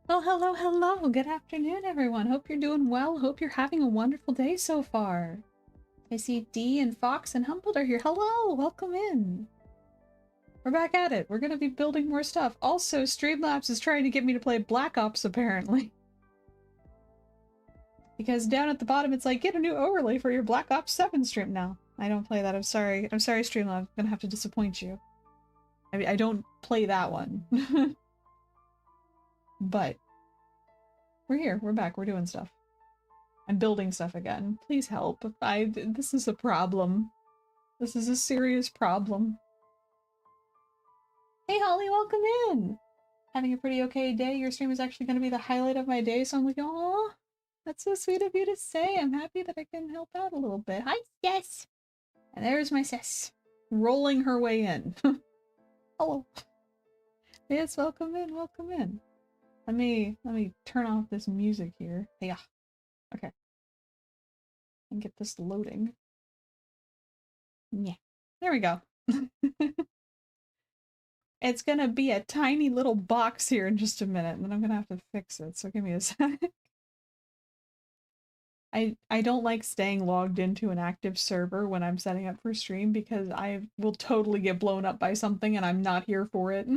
Well, hello, hello. Good afternoon, everyone. Hope you're doing well. Hope you're having a wonderful day so far. I see Dee and Fox and Humboldt are here. Hello, welcome in. We're back at it. We're going to be building more stuff. Also, Streamlabs is trying to get me to play Black Ops, apparently. Because down at the bottom, it's like, get a new overlay for your Black Ops 7 stream. No, I don't play that. I'm sorry. I'm sorry, Streamlabs. I'm going to have to disappoint you. I don't play that one. But we're here. We're back. We're doing stuff. I'm building stuff again. Please help. This is a problem. This is a serious problem. Hey Holly, welcome in! Having a pretty okay day. Your stream is actually going to be the highlight of my day, so I'm like, aw, that's so sweet of you to say. I'm happy that I can help out a little bit. Hi, Sis! And there's my sis, rolling her way in. Hello. Yes, welcome in, welcome in. Let me turn off this music here. Yeah. Okay. And get this loading. Yeah. There we go. It's gonna be a tiny little box here in just a minute, and then I'm gonna have to fix it, so give me a sec. I don't like staying logged into an active server when I'm setting up for stream because I will totally get blown up by something and I'm not here for it.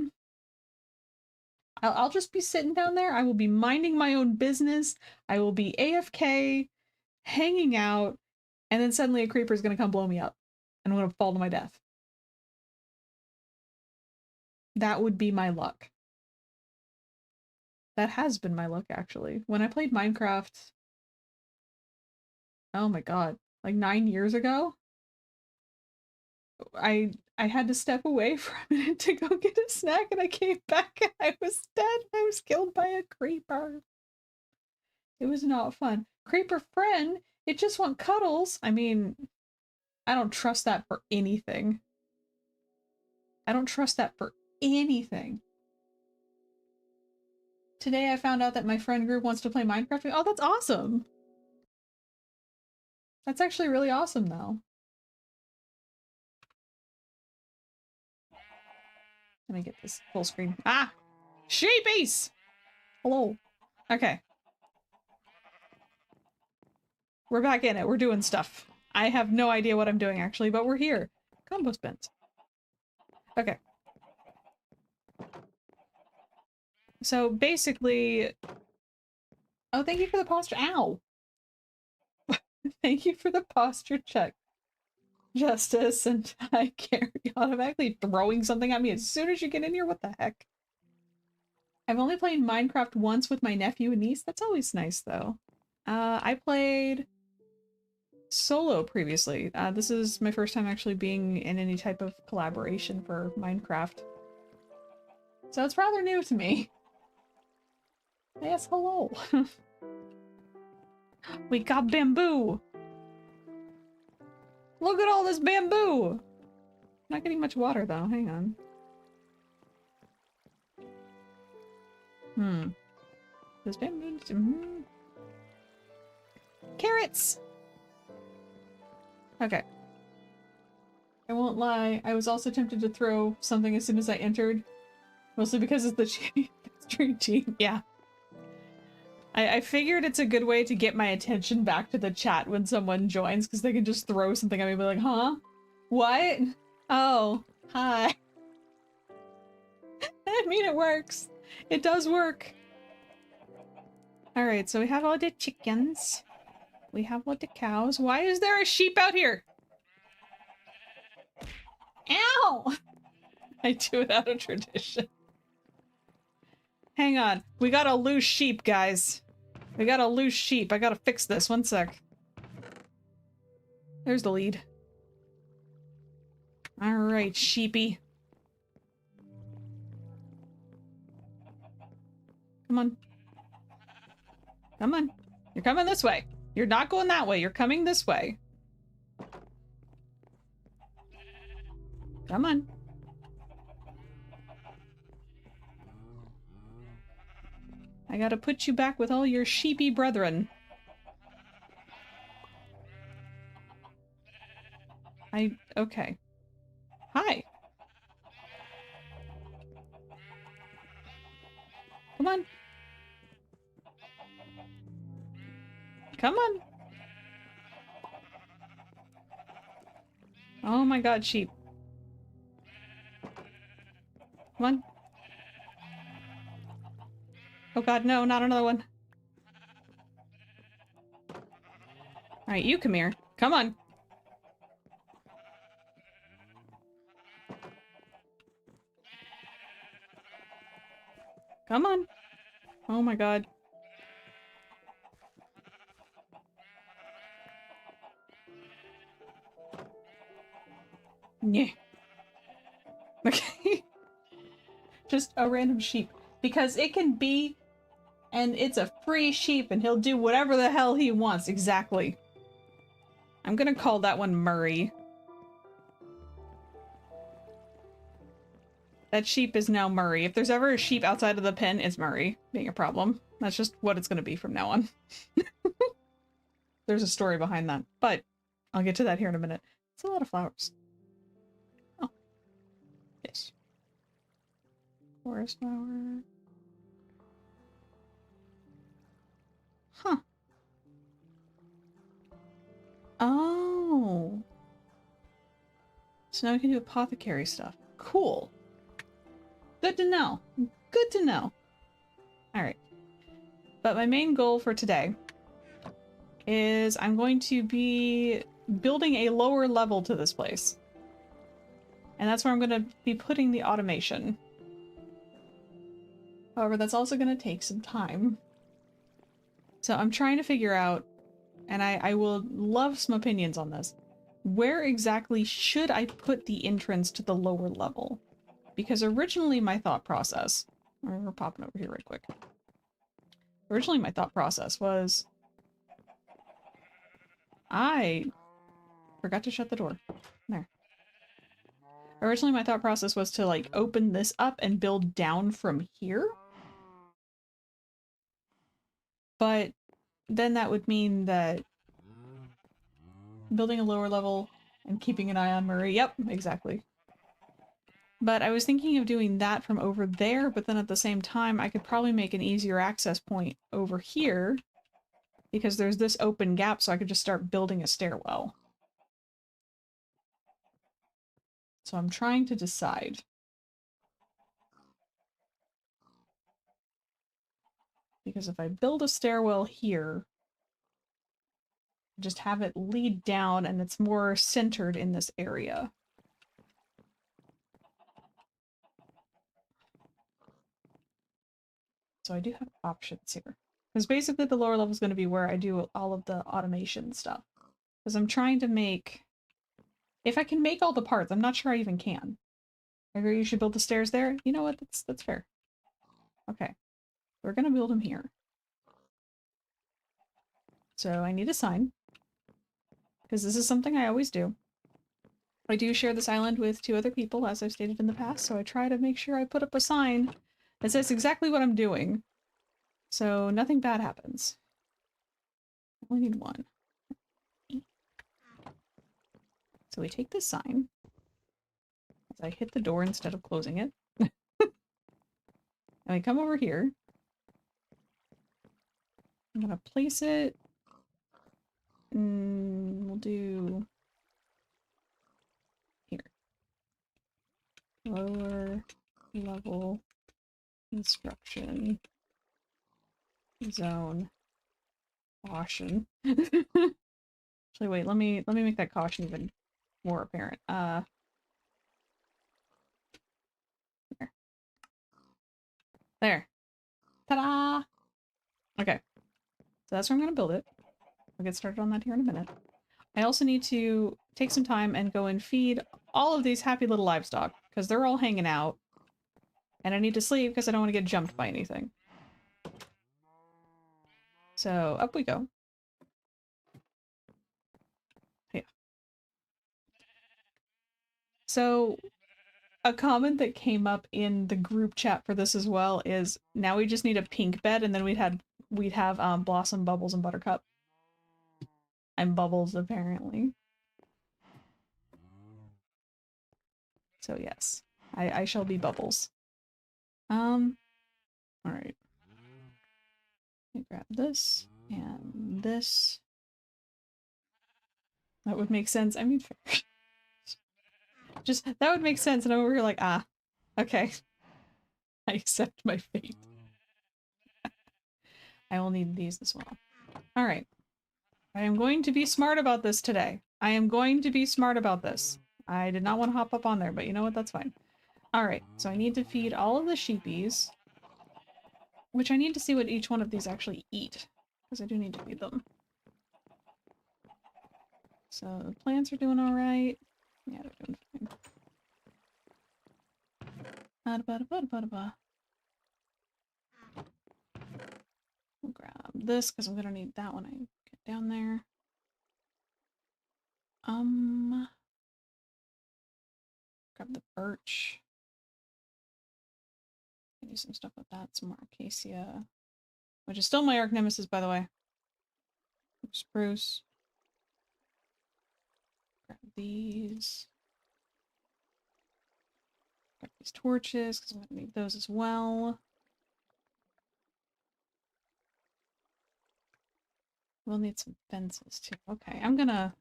I'll just be sitting down there. I will be minding my own business. I will be AFK, hanging out, and then suddenly a creeper is going to come blow me up. And I'm going to fall to my death. That would be my luck. That has been my luck, actually. When I played Minecraft, oh my god, like 9 years ago, I had to step away for a minute to go get a snack, and I came back and I was dead. I was killed by a creeper. It was not fun. Creeper friend, it just want cuddles. I mean, I don't trust that for anything. I don't trust that for anything. Today I found out that my friend group wants to play Minecraft. Oh, that's awesome. That's actually really awesome, though. Let me get this full screen. Ah! Sheepies! Hello. Okay. We're back in it. We're doing stuff. I have no idea what I'm doing, actually, but we're here. Compost bins. Okay. So, basically... Oh, thank you for the posture- Ow! Thank you for the posture check, Justice, and I carry automatically throwing something at me as soon as you get in here. What the heck? I've only played Minecraft once with my nephew and niece. That's always nice, though. I played solo previously. This is my first time actually being in any type of collaboration for Minecraft. So it's rather new to me. Yes, hello. We got bamboo! Look at all this bamboo! Not getting much water, though. Hang on. This bamboo... Carrots! Okay. I won't lie, I was also tempted to throw something as soon as I entered. Mostly because it's the stream team. Yeah. I figured it's a good way to get my attention back to the chat when someone joins, because they can just throw something at me and be like, huh? What? Oh, hi. I mean, it works. It does work. Alright, so we have all the chickens. We have all the cows. Why is there a sheep out here? Ow! I do it out of tradition. Hang on. We got a loose sheep, guys. We got a loose sheep. I gotta fix this. One sec. There's the lead. Alright, sheepy. Come on. Come on. You're coming this way. You're not going that way. You're coming this way. Come on. I gotta put you back with all your sheepy brethren. Okay. Hi. Come on. Come on. Oh my god, sheep. Come on. Oh god, no, not another one. Alright, you come here. Come on. Come on. Oh my god. Yeah. Okay. Just a random sheep. Because it can be, and it's a free sheep, and he'll do whatever the hell he wants. Exactly. I'm gonna call that one Murray. That sheep is now Murray. If there's ever a sheep outside of the pen, it's Murray being a problem. That's just what it's gonna be from now on. There's a story behind that, but I'll get to that here in a minute. It's a lot of flowers. Oh. Yes. Forest flower. Huh. Oh. So now we can do apothecary stuff. Cool. Good to know. Good to know. Alright. But my main goal for today is I'm going to be building a lower level to this place. And that's where I'm going to be putting the automation. However, that's also going to take some time. So I'm trying to figure out, and I will love some opinions on this, where exactly should I put the entrance to the lower level? Because originally my thought process, we're popping over here right quick. Originally my thought process was, I forgot to shut the door. There. Originally my thought process was to like open this up and build down from here. But then that would mean that building a lower level and keeping an eye on Murray. Yep, exactly. But I was thinking of doing that from over there, but then at the same time, I could probably make an easier access point over here because there's this open gap, so I could just start building a stairwell. So I'm trying to decide. Because if I build a stairwell here, just have it lead down and it's more centered in this area. So I do have options here. Because basically the lower level is going to be where I do all of the automation stuff. Because I'm trying to make... If I can make all the parts, I'm not sure I even can. I agree you should build the stairs there. You know what? That's fair. Okay. We're going to build them here. So I need a sign. Because this is something I always do. I do share this island with 2 other people, as I've stated in the past, so I try to make sure I put up a sign that says exactly what I'm doing. So nothing bad happens. I only need 1. So we take this sign. As I hit the door instead of closing it. And we come over here. I'm gonna place it. We'll do here. Lower level construction zone caution. Actually, wait. Let me make that caution even more apparent. There. Ta-da! Okay. So that's where I'm going to build it. I'll get started on that here in a minute. I also need to take some time and go and feed all of these happy little livestock, because they're all hanging out. And I need to sleep because I don't want to get jumped by anything. So, up we go. Yeah. So, a comment that came up in the group chat for this as well is, now we just need a pink bed, and then we'd have Blossom, Bubbles, and Buttercup. I'm Bubbles, apparently. So yes, I shall be Bubbles. Alright. Let me grab this And this. That would make sense. I mean, just, that would make sense. And I'm over here like, ah, okay. I accept my fate. I will need these as well. All right. I am going to be smart about this today. I am going to be smart about this. I did not want to hop up on there, but you know what? That's fine. All right. So I need to feed all of the sheepies, which I need to see what each one of these actually eat, because I do need to feed them. So the plants are doing all right. Yeah, they're doing fine. We'll grab this because I'm gonna need that when I get down there. Grab the birch. Do some stuff with that. Some more acacia, which is still my arch nemesis, by the way. Spruce. Grab these. Grab these torches because I'm gonna need those as well. We'll need some fences too. Okay, I'm gonna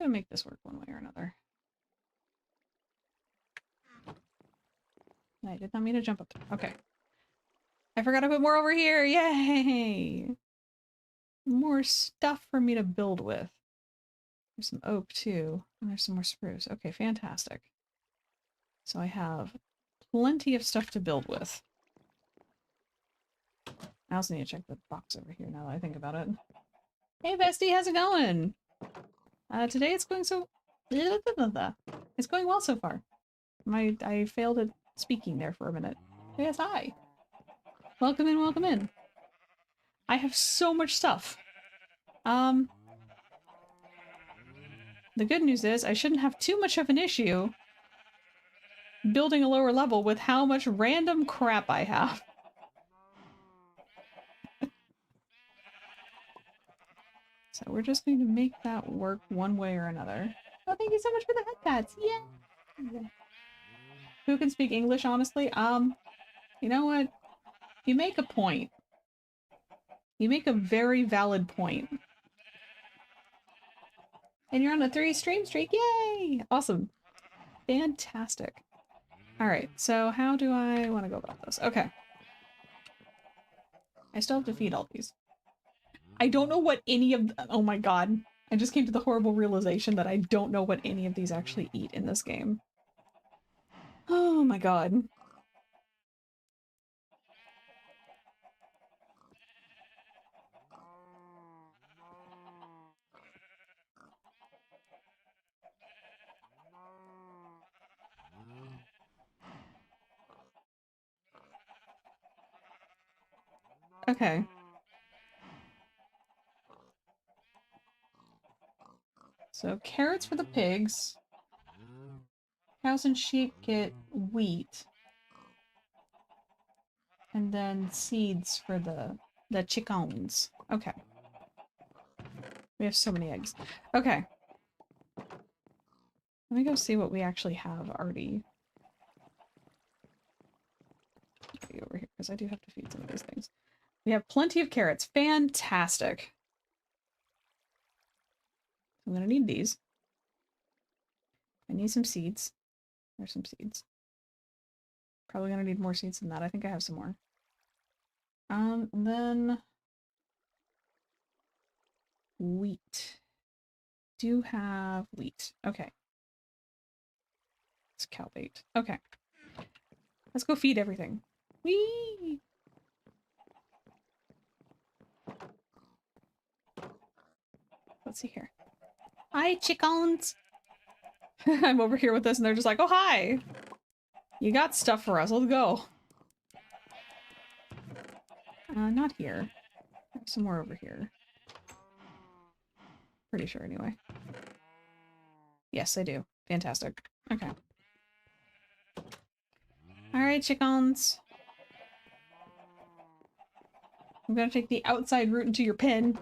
make this work one way or another. I did not mean to jump up there. Okay. I forgot to put more over here. Yay! More stuff for me to build with. There's some oak too, and there's some more spruce. Okay, fantastic. So I have plenty of stuff to build with. I also need to check the box over here now that I think about it. Hey bestie, how's it going? Today it's going so... It's going well so far. I failed at speaking there for a minute. Yes, hi. Welcome in, welcome in. I have so much stuff. The good news is I shouldn't have too much of an issue building a lower level with how much random crap I have. So we're just going to make that work one way or another. Oh, thank you so much for the head pats. Yeah. Who can speak English, honestly? You know what? You make a point. You make a very valid point. And you're on a 3 stream streak. Yay! Awesome. Fantastic. Alright, so how do I want to go about this? Okay. I still have to feed all these. I don't know what any of... Oh my god. I just came to the horrible realization that I don't know what any of these actually eat in this game. Oh my god. Okay. So carrots for the pigs. Cows and sheep get wheat. And then seeds for the chickens. Okay. We have so many eggs. Okay. Let me go see what we actually have already. Over here, because I do have to feed some of these things. We have plenty of carrots. Fantastic. I'm gonna need these. I need some seeds. There's some seeds. Probably gonna need more seeds than that. I think I have some more. And then wheat. Do have wheat. Okay. It's cow bait. Okay. Let's go feed everything. Whee! Let's see here. Hi, chickens! I'm over here with this and they're just like, oh, hi! You got stuff for us. Let's go. Not here. There's some more over here. Pretty sure, anyway. Yes, I do. Fantastic. Okay. Alright, chickens. I'm gonna take the outside route into your pen.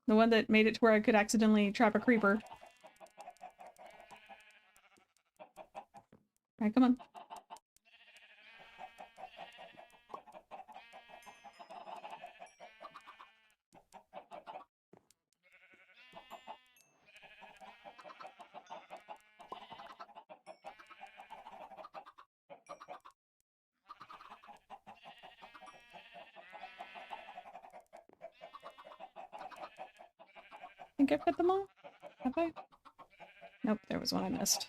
The one that made it to where I could accidentally trap a creeper. Alright, come on. think I fed them all? Have I? Nope, there was one I missed.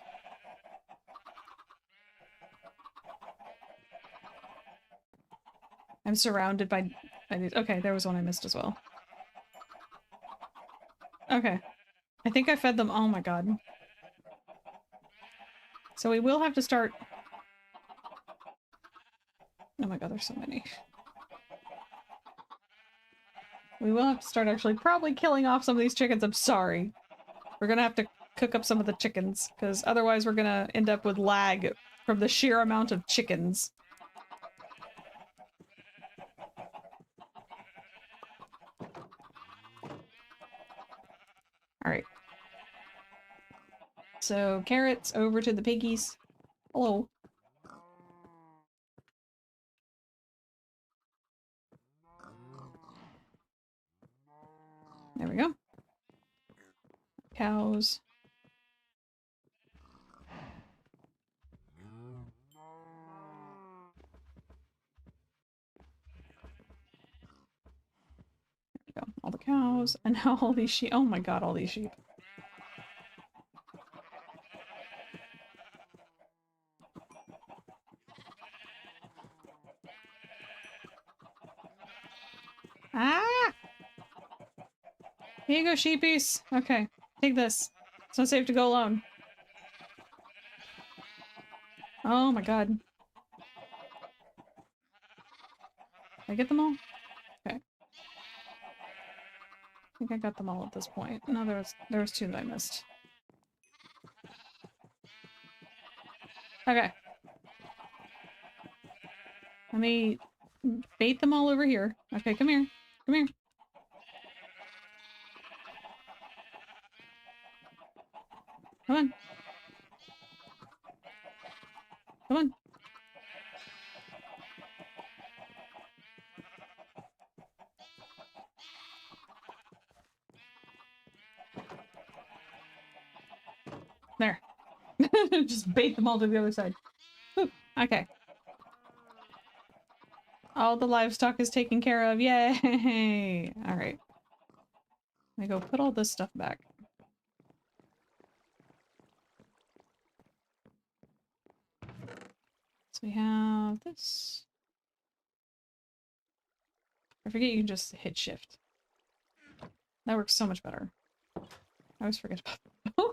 I'm surrounded by these. Okay, there was one I missed as well. Okay. I think I fed them. Oh my god. So we will have to start... Oh my god, there's so many. We will have to start actually probably killing off some of these chickens. I'm sorry. We're gonna have to cook up some of the chickens, because otherwise we're gonna end up with lag from the sheer amount of chickens. Alright. So, carrots over to the piggies. Hello. There we go. Cows. There we go. All the cows. And now all these sheep. Oh my god, all these sheep. Ah! Here you go, sheepies. Okay, take this. It's not safe to go alone. Oh my god. Did I get them all? Okay. I think I got them all at this point. No, there was two that I missed. Okay. Let me bait them all over here. Okay, come here. Come here. Come on. Come on. There. Just bait them all to the other side. Whew. Okay. All the livestock is taken care of. Yay! Alright. Let me go put all this stuff back. So we have this. I forget you can just hit shift. That works so much better. I always forget about that.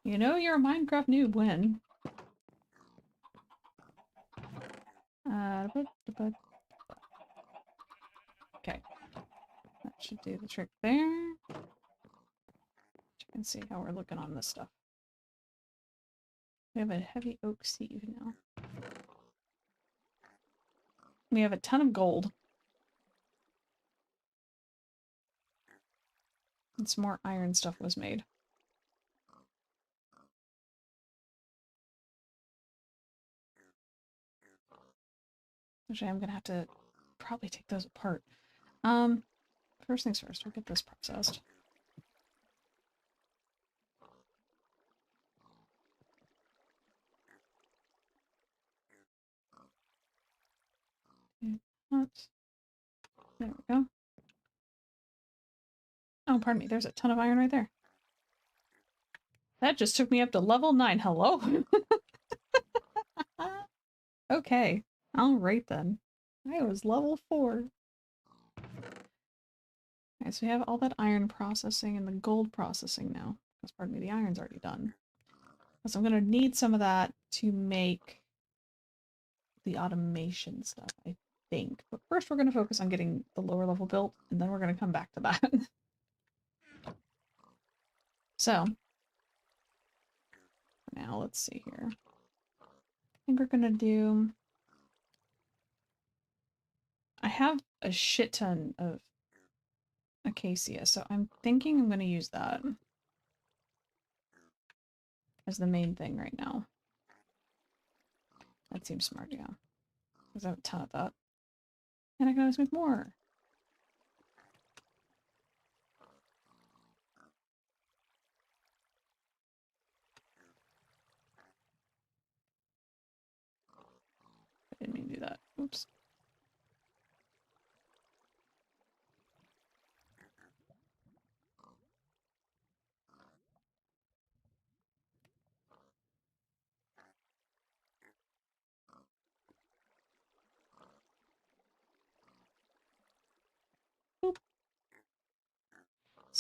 You know you're a Minecraft noob when. Okay. That should do the trick there. Check and see how we're looking on this stuff. We have a heavy oak sieve now. We have a ton of gold. And some more iron stuff was made. Actually, I'm gonna have to probably take those apart. First things first, we'll get this processed. There we go. Oh, pardon me, there's a ton of iron right there. That just took me up to level 9. Hello? Okay. Alright then. I was level 4. Alright, so we have all that iron processing and the gold processing now. Because, pardon me, the iron's already done. So I'm gonna need some of that to make the automation stuff, I think. But first we're gonna focus on getting the lower level built, and then we're gonna come back to that. So, now let's see here. I think we're gonna do... I have a shit ton of acacia, so I'm thinking I'm gonna use that as the main thing right now. That seems smart, yeah. Because I have a ton of that. And I can always make more. I didn't mean to do that. Oops.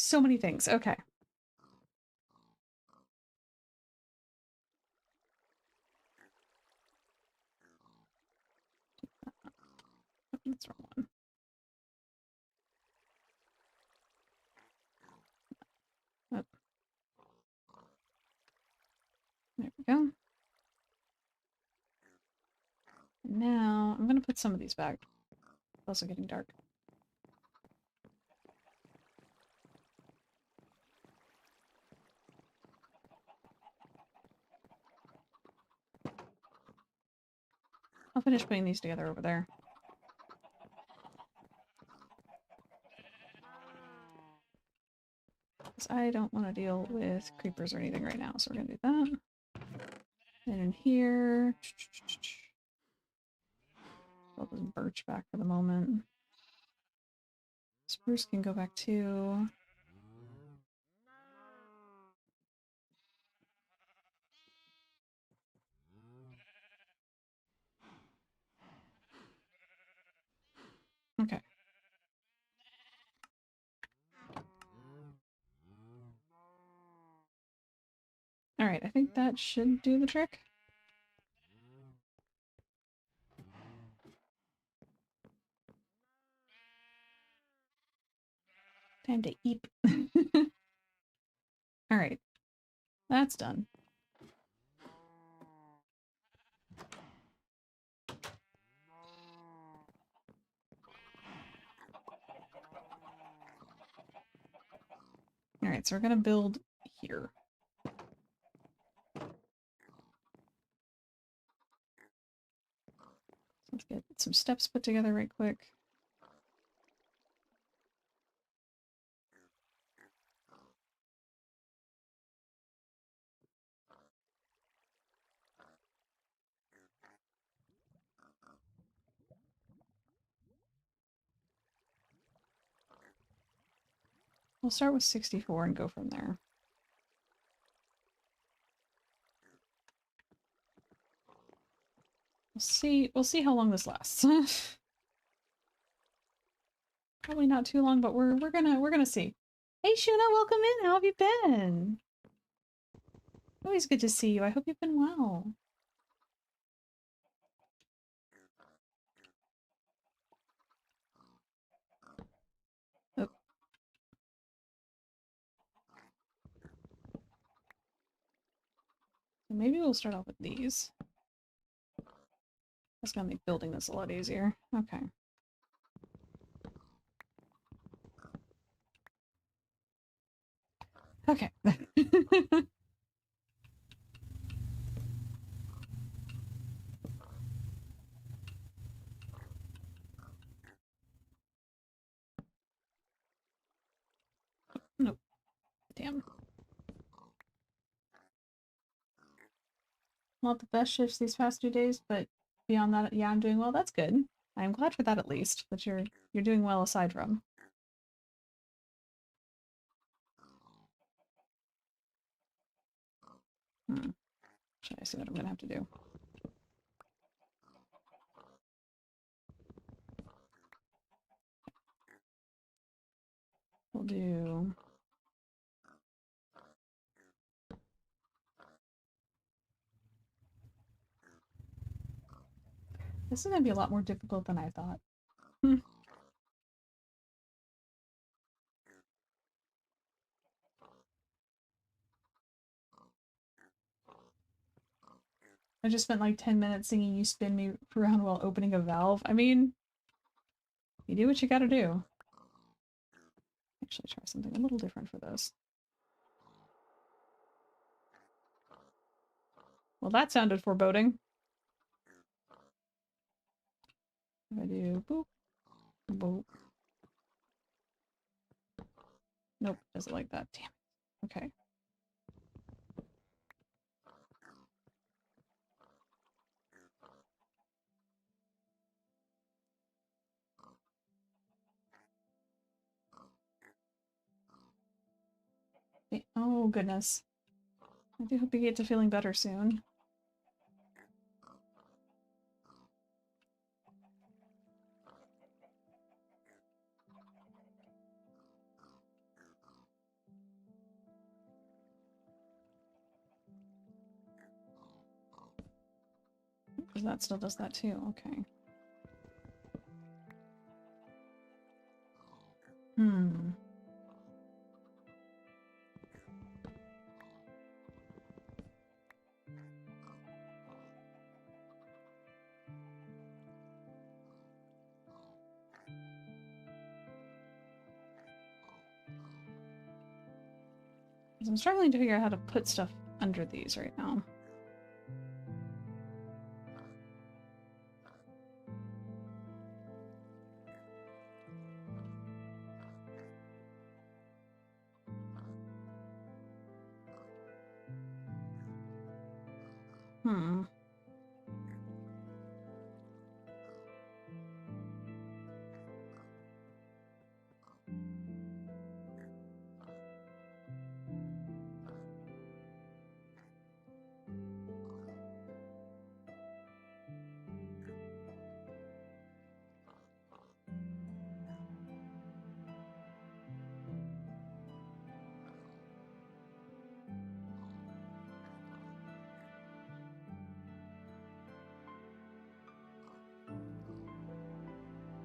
So many things. Okay. That's the wrong one. Oh. There we go. And now I'm going to put some of these back. It's also getting dark. I'll finish putting these together over there. Because I don't want to deal with creepers or anything right now, so we're going to do that. And in here... Put this birch back for the moment. Spruce can go back too. Okay. Alright, I think that should do the trick. Time to eat. Alright. That's done. Alright, so we're gonna build here. Let's get some steps put together right quick. We'll start with 64 and go from there. We'll see how long this lasts. Probably not too long, but we're gonna see. Hey Shuna, welcome in. How have you been? Always good to see you. I hope you've been well. Oh. So maybe we'll start off with these. That's gonna make building this a lot easier. Okay. Okay. Nope. Damn. Not the best shifts these past 2 days, but beyond that, yeah, I'm doing well. That's good. I'm glad for that at least, that you're doing well aside from. Should I see what I'm gonna have to do? We'll do... This is gonna be a lot more difficult than I thought. I just spent like 10 minutes singing You Spin Me Around while opening a valve. I mean, you do what you gotta do. Actually try something a little different for this. Well, that sounded foreboding. If I do boop, boop. Nope, does it like that? Damn it. Okay. Oh, goodness. I do hope you get to feeling better soon. because that still does that too. Okay. Hmm. I'm struggling to figure out how to put stuff under these right now. Hmm.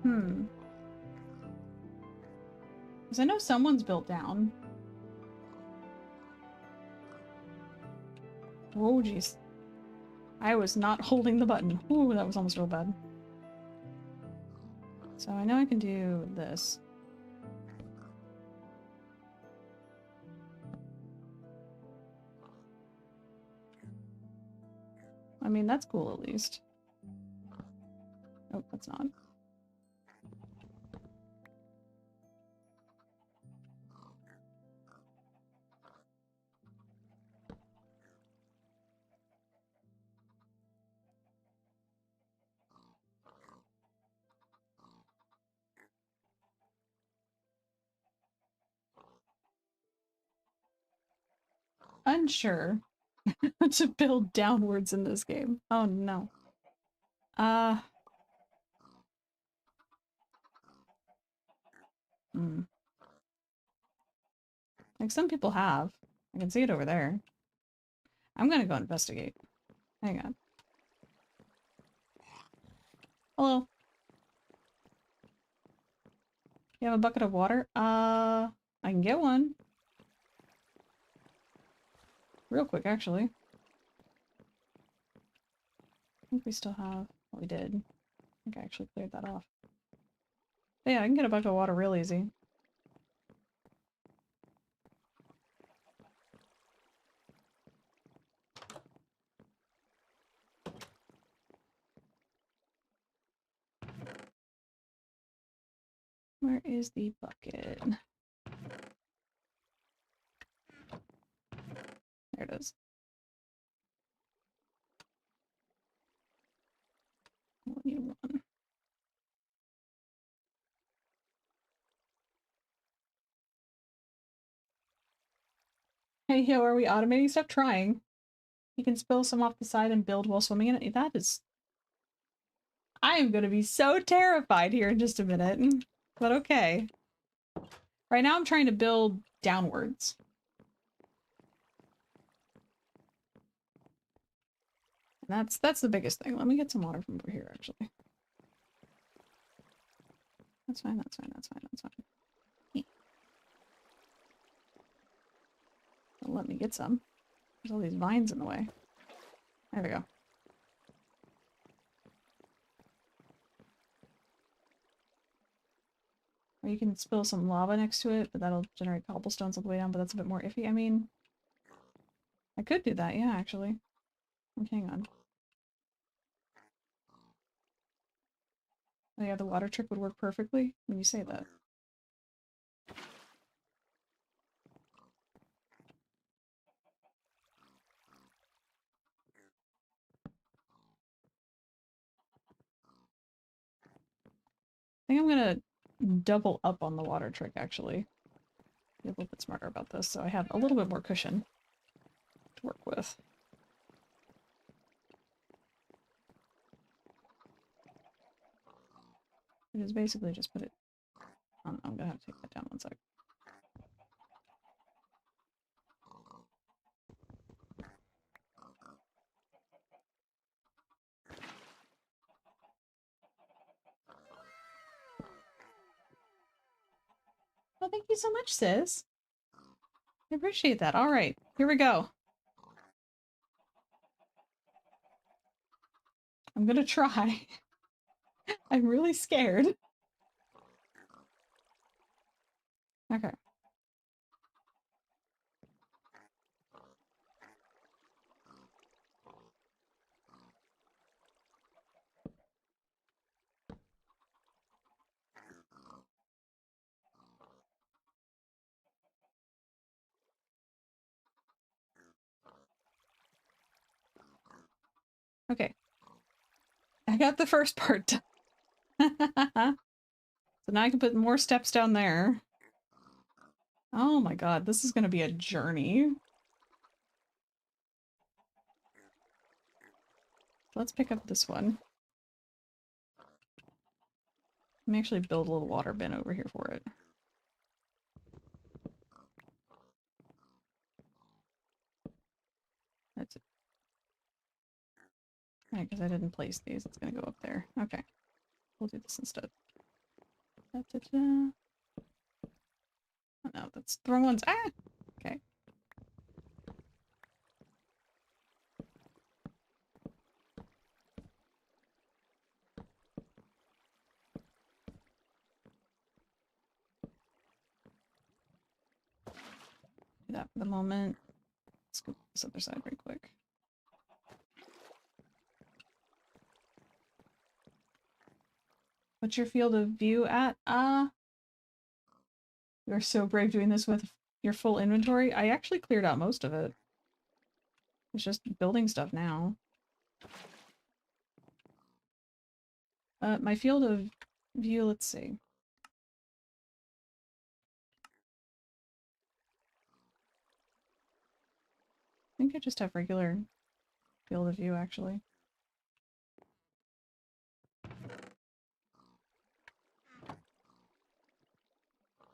Hmm. Because I know someone's built down. Oh, jeez. I was not holding the button. Ooh, that was almost real bad. So I know I can do this. I mean, that's cool at least. Oh, that's not. Unsure to build downwards in this game. Oh no. Like some people have. I can see it over there. I'm gonna go investigate. Hang on. Hello. You have a bucket of water? I can get one. Real quick, actually. I think we still have... Well, we did. I think I actually cleared that off. But yeah, I can get a bucket of water real easy. Where is the bucket? There it is. I need one. Hey, yo, are we automating stuff? Trying. You can spill some off the side and build while swimming in it. That is... I am gonna be so terrified here in just a minute. But okay. Right now I'm trying to build downwards. And that's the biggest thing. Let me get some water from over here, actually. That's fine, that's fine, that's fine, that's fine. Don't let me get some. There's all these vines in the way. There we go. Or you can spill some lava next to it, but that'll generate cobblestones all the way down, but that's a bit more iffy. I mean, I could do that, yeah, actually. Hang on. Oh yeah, the water trick would work perfectly when you say that. I think I'm gonna double up on the water trick, actually. Be a little bit smarter about this, so I have a little bit more cushion to work with. It is basically just put it... I'm gonna have to take that down one sec. Oh, thank you so much, sis. I appreciate that. All right, here we go. I'm gonna try. I'm really scared. Okay. Okay. I got the first part done. So now I can put more steps down there. Oh my god, this is gonna be a journey. Let's pick up this one. Let me actually build a little water bin over here for it. That's it. Right, because I didn't place these. It's gonna go up there. Okay. We'll do this instead. Da-da-da. Oh no, that's the wrong ones. Ah! Okay. Do that for the moment. Let's go this other side right quick. What's your field of view at? You're so brave doing this with your full inventory. I actually cleared out most of it. It's just building stuff now. My field of view, let's see. I think I just have regular field of view, actually.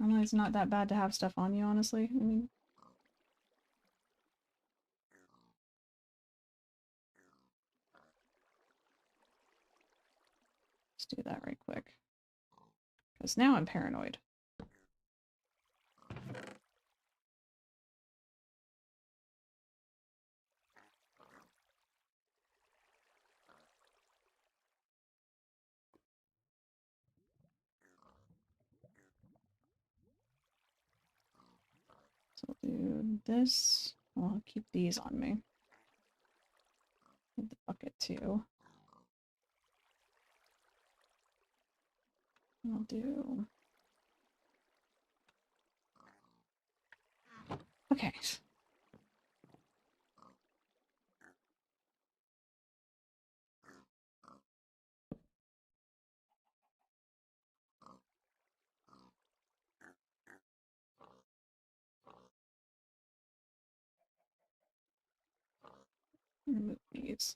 Normally it's not that bad to have stuff on you, honestly. I mean... Let's do that right quick. Because now I'm paranoid. So we'll do this. I'll keep these on me. Need the bucket too. I'll do... Okay. Remove these.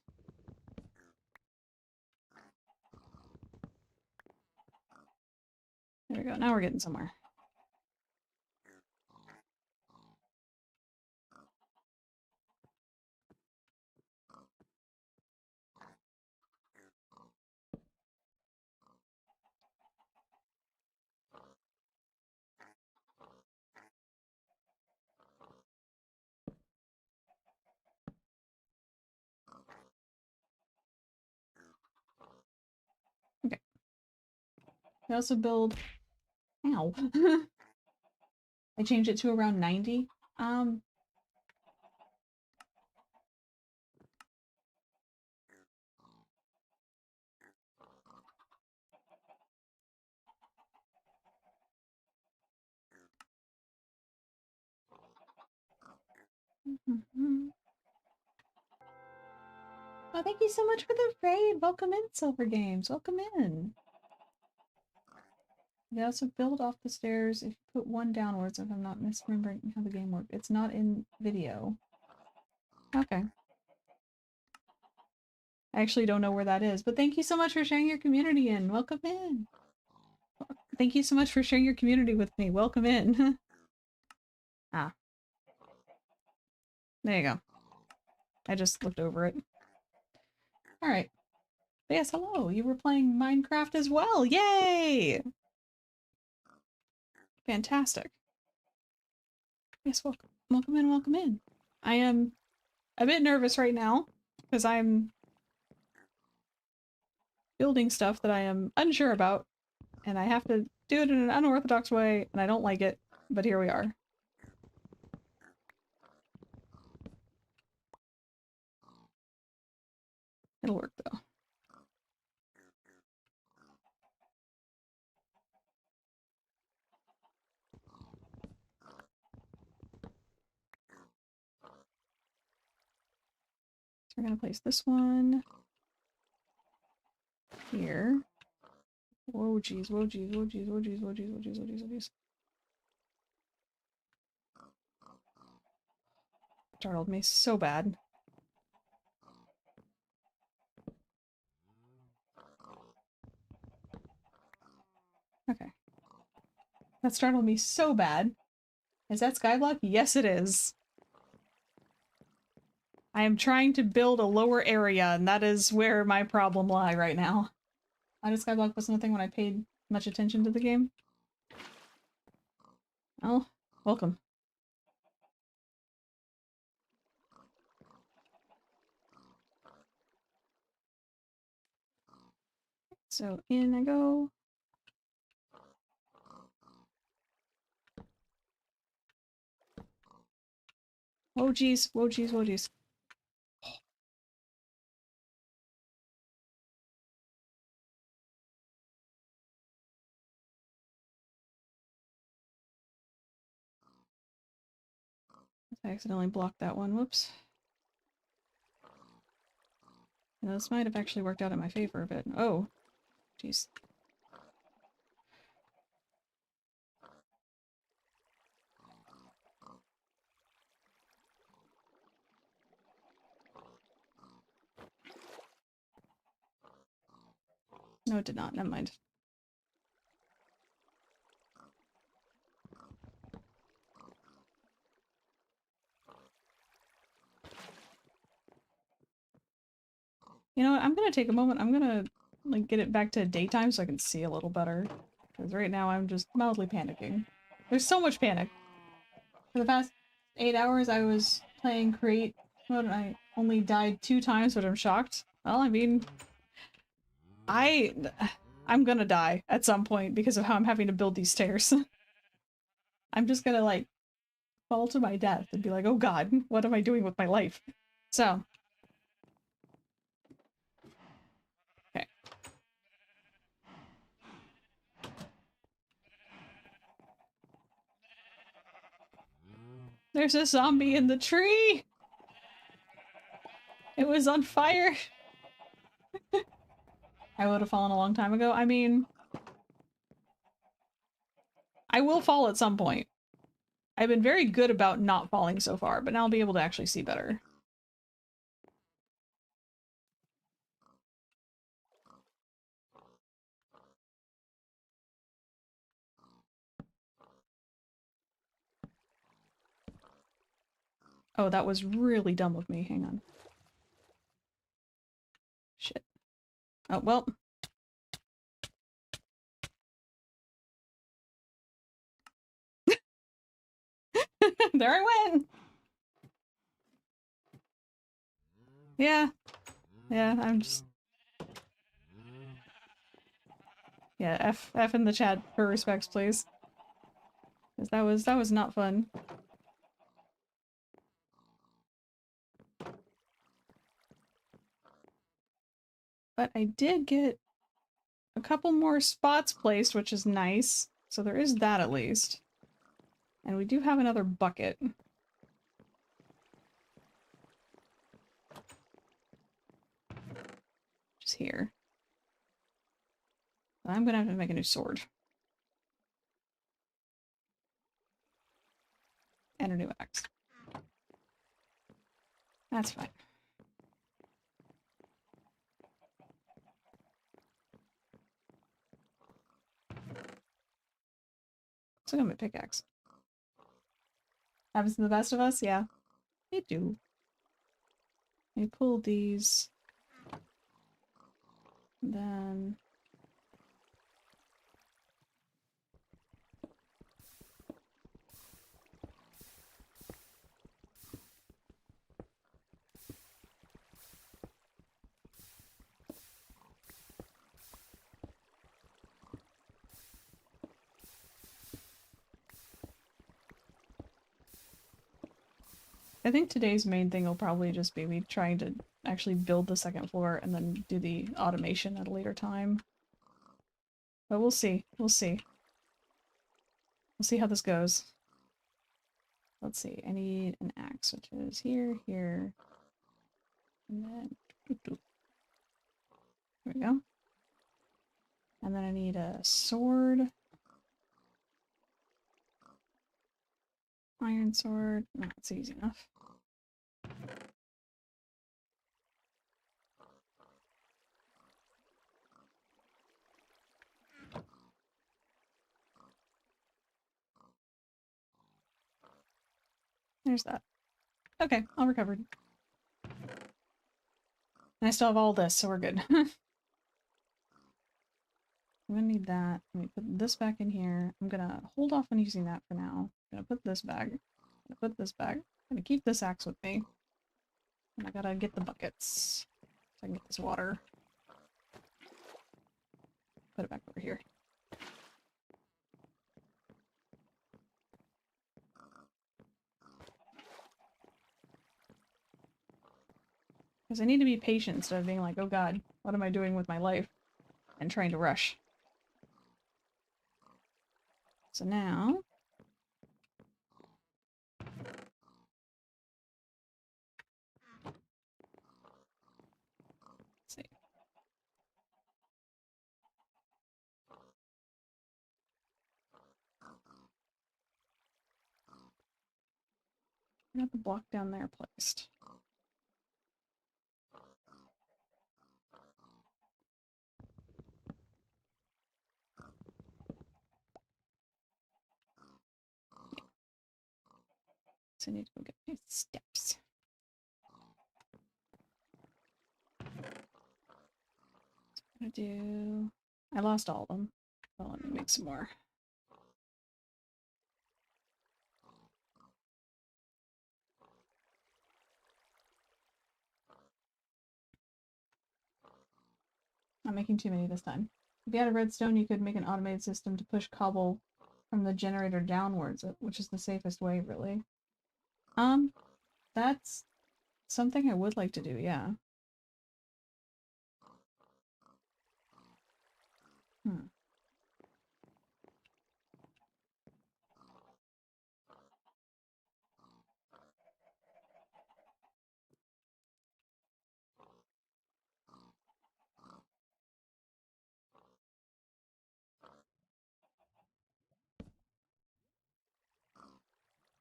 There we go. Now we're getting somewhere. Okay. I also build... Ow. I changed it to around 90. Oh, thank you so much for the raid. Welcome in, Silver Games. Welcome in. You also build off the stairs if you put one downwards, if I'm not misremembering how the game works. It's not in video. Okay. I actually don't know where that is, but thank you so much for sharing your community in. Welcome in. Thank you so much for sharing your community with me. Welcome in. Ah. There you go. I just looked over it. Alright. Yes, hello. You were playing Minecraft as well. Yay! Fantastic. Yes, welcome, welcome in, welcome in. I am a bit nervous right now because I'm building stuff that I am unsure about, and I have to do it in an unorthodox way, and I don't like it, but here we are. It'll work though. So we're gonna place this one here. Whoa geez, whoa geez, whoa geez, whoa geez, whoa geez, whoa geez, whoa geez, whoa geez. Startled me so bad. Okay. That startled me so bad. Is that skyblock? Yes, it is. I am trying to build a lower area, and that is where my problem lie right now. Why did skyblock wasn't a thing when I paid much attention to the game? Oh, welcome. So in I go. Oh geez, whoa geez, whoa geez. I accidentally blocked that one, whoops. You know, this might have actually worked out in my favor a bit. Oh, jeez. No, it did not. Never mind. You know what? I'm gonna take a moment. I'm gonna like get it back to daytime so I can see a little better. Because right now I'm just mildly panicking. There's so much panic. For the past 8 hours I was playing create mode and I only died 2 times, but I'm shocked. Well, I mean, I'm gonna die at some point because of how I'm having to build these stairs. I'm just gonna like fall to my death and be like, oh god, what am I doing with my life? So. Okay. There's a zombie in the tree! It was on fire! I would have fallen a long time ago. I mean, I will fall at some point. I've been very good about not falling so far, but now I'll be able to actually see better. Oh, that was really dumb of me. Hang on. Shit. Oh, well. There I went! Yeah. Yeah, I'm just... Yeah, F in the chat for respects, please. Because that was not fun. But I did get a couple more spots placed, which is nice. So there is that at least. And we do have another bucket. Just here. I'm gonna have to make a new sword. And a new axe. That's fine. So I'm gonna pickaxe. Happens to the best of us? Yeah. They do. Let me pull these. Then... I think today's main thing will probably just be me trying to actually build the second floor and then do the automation at a later time. But we'll see. We'll see. We'll see how this goes. Let's see. I need an axe, which is here, here, and then... There we go. And then I need a sword. Iron sword. No, it's easy enough. There's that. Okay, all recovered. And I still have all this, so we're good. I'm gonna need that. Let me put this back in here. I'm gonna hold off on using that for now. I'm gonna put this back. I'm gonna put this back. I'm gonna keep this axe with me. And I gotta get the buckets. So I can get this water. Put it back over here. Because I need to be patient instead of being like, oh god, what am I doing with my life? And trying to rush. So now... Let's see. I got the block down there placed. So I need to go get my steps. I'm gonna do... I lost all of them. Well, let me make some more. Not making too many this time. If you had a redstone, you could make an automated system to push cobble from the generator downwards, which is the safest way, really. That's something I would like to do, yeah. Hmm.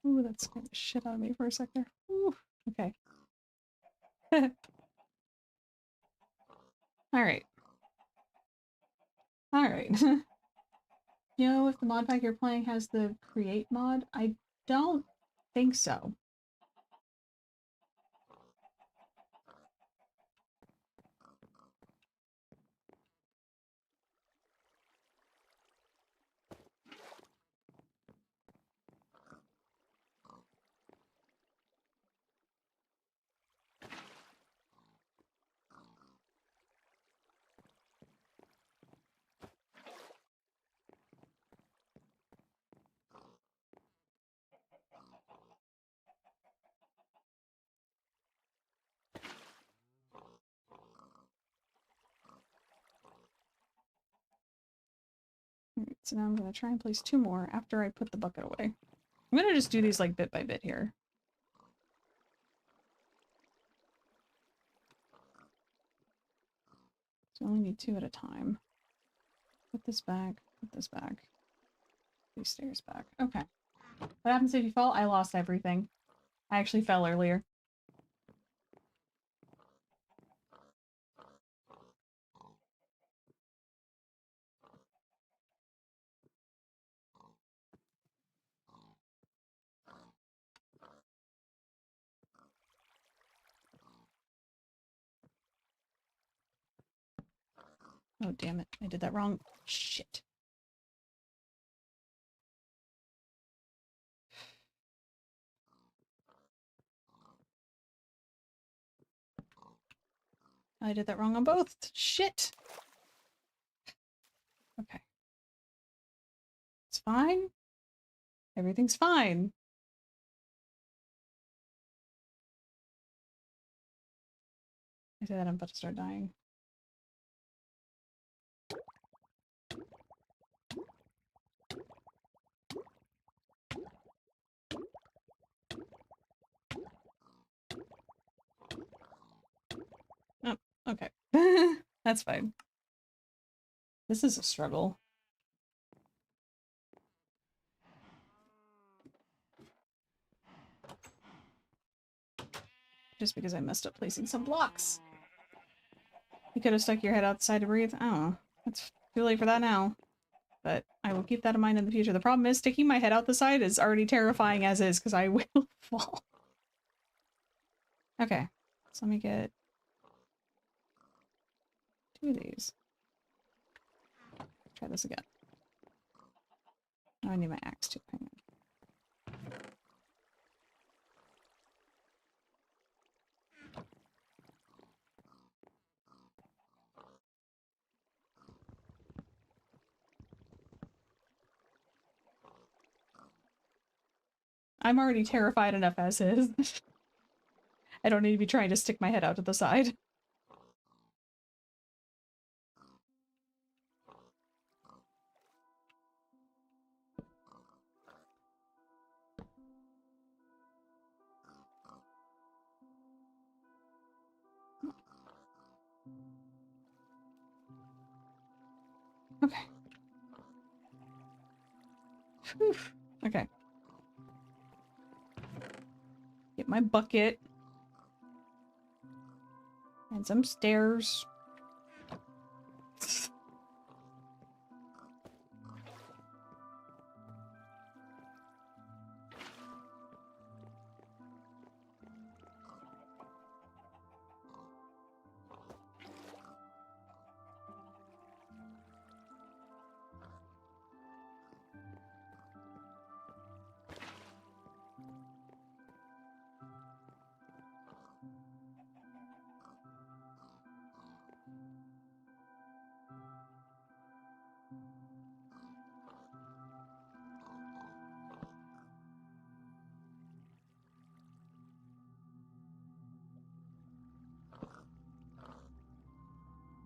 Ooh, that scared the shit out of me for a second. Ooh, okay. Alright. Alright. You know if the mod pack you're playing has the create mod? I don't think so. Alright, so now I'm gonna try and place 2 more after I put the bucket away. I'm gonna just do these like bit by bit here. So I only need 2 at a time. Put this back, put this back. These stairs back. Okay. What happens if you fall? I lost everything. I actually fell earlier. Oh, damn it. I did that wrong. Shit. I did that wrong on both. Shit. Okay. It's fine. Everything's fine. I say that I'm about to start dying. Oh, okay. That's fine. This is a struggle. Just because I messed up placing some blocks. You could have stuck your head outside to breathe. I don't know. It's too late for that now. But I will keep that in mind in the future. The problem is sticking my head out the side is already terrifying as is, because I will fall. Okay. So let me get 2 of these. Try this again. Oh, I need my axe too. Hang on. I'm already terrified enough as is. I don't need to be trying to stick my head out to the side. Okay. Whew. Okay. Get my bucket. And some stairs.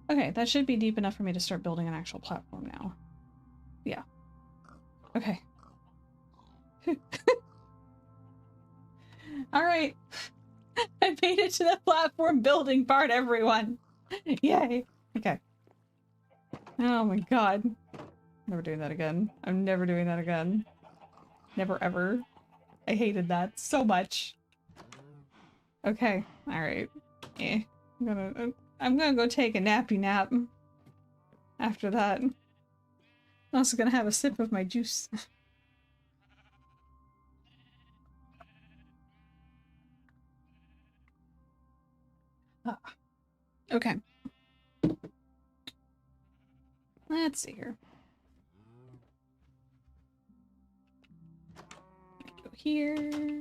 Okay, that should be deep enough for me to start building an actual platform now. Yeah. Okay. Alright. I made it to the platform building part, everyone! Yay! Okay. Oh my god. Never doing that again. I'm never doing that again. Never ever. I hated that so much. Okay. Alright. Eh. I'm gonna go take a nappy nap. After that. I'm also gonna have a sip of my juice. Ah. Okay. Let's see here. Go here.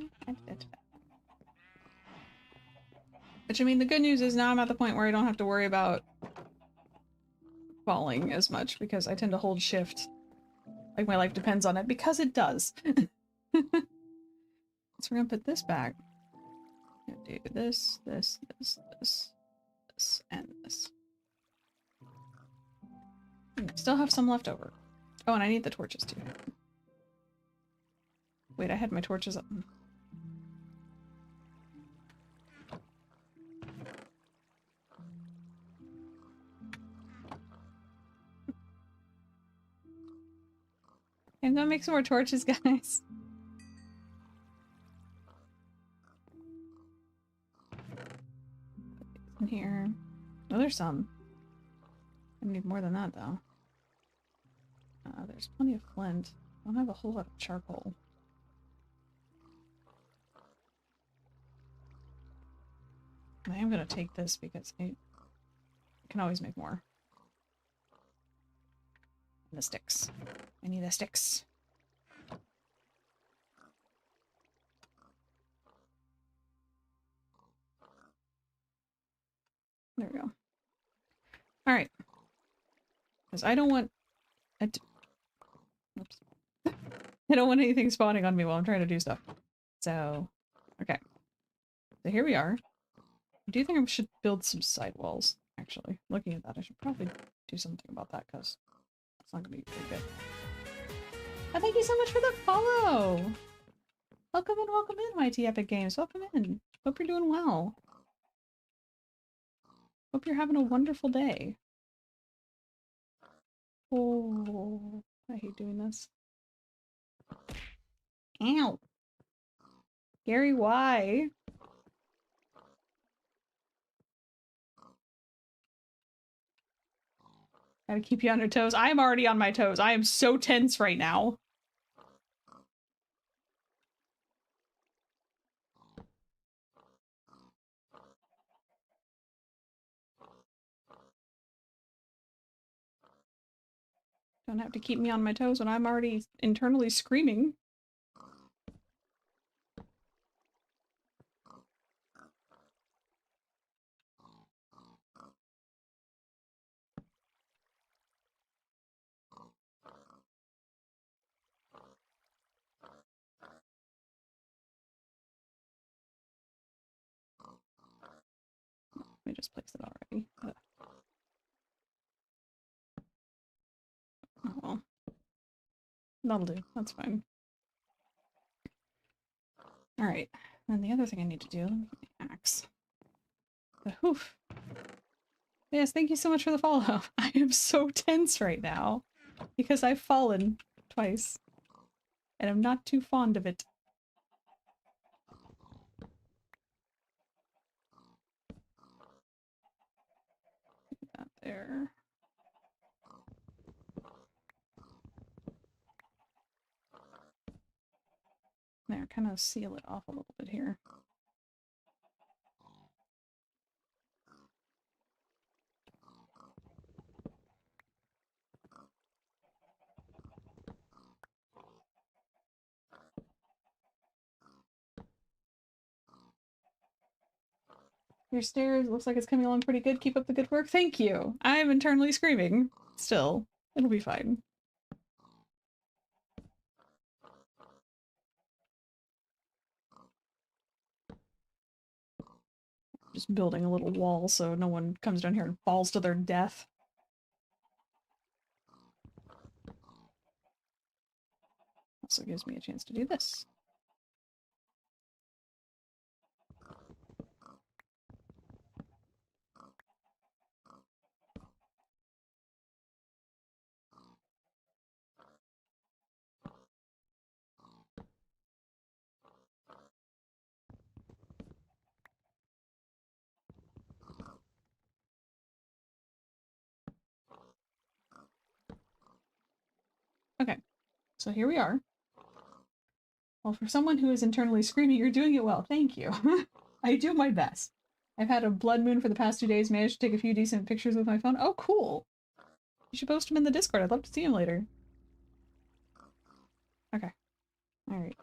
Which, I mean, the good news is now I'm at the point where I don't have to worry about falling as much because I tend to hold shift. Like my life depends on it, because it does. So we're gonna put this back. I'm gonna do this, this, this, this, this, and this. Still have some left over. Oh, and I need the torches too. Wait, I had my torches up. I'm gonna make some more torches, guys. In here. Oh, there's some. I need more than that, though. There's plenty of flint. I don't have a whole lot of charcoal. I am gonna take this because I can always make more. And the sticks. I need the sticks. There we go. Alright. Because I don't want... Oops. I don't want anything spawning on me while I'm trying to do stuff. So, okay. So here we are. I do think I should build some sidewalls, actually. Looking at that, I should probably do something about that, because it's not going to be very good. Oh, thank you so much for the follow! Welcome in, Mighty Epic Games. Welcome in. Hope you're doing well. Hope you're having a wonderful day. Oh, I hate doing this. Ow! Gary, why? Gotta keep you on your toes. I am already on my toes. I am so tense right now. Don't have to keep me on my toes when I'm already internally screaming. Let me just place it already. Oh well. That'll do. That's fine. Alright. And the other thing I need to do, let me get my axe. The hoof. Yes, thank you so much for the follow. I am so tense right now because I've fallen twice and I'm not too fond of it. Put that there. There, kind of seal it off a little bit here. Your stairs looks like it's coming along pretty good. Keep up the good work. Thank you. I'm internally screaming. Still, it'll be fine. Just building a little wall so no one comes down here and falls to their death. Also gives me a chance to do this. Okay, so here we are. Well, for someone who is internally screaming, you're doing it well. Thank you. I do my best. I've had a blood moon for the past 2 days, managed to take a few decent pictures with my phone. Oh, cool. You should post them in the Discord. I'd love to see them later. Okay. Alright.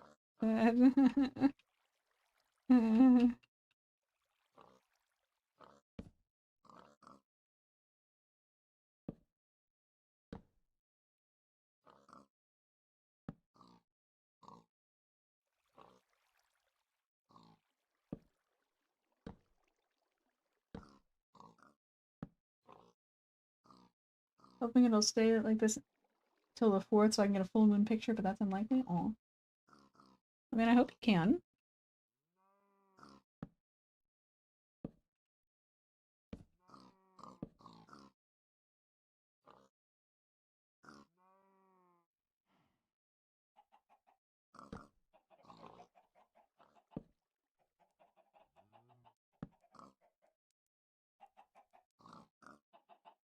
Hoping it'll stay like this till the 4th so I can get a full moon picture, but that's unlikely. Aw. I mean, I hope you can.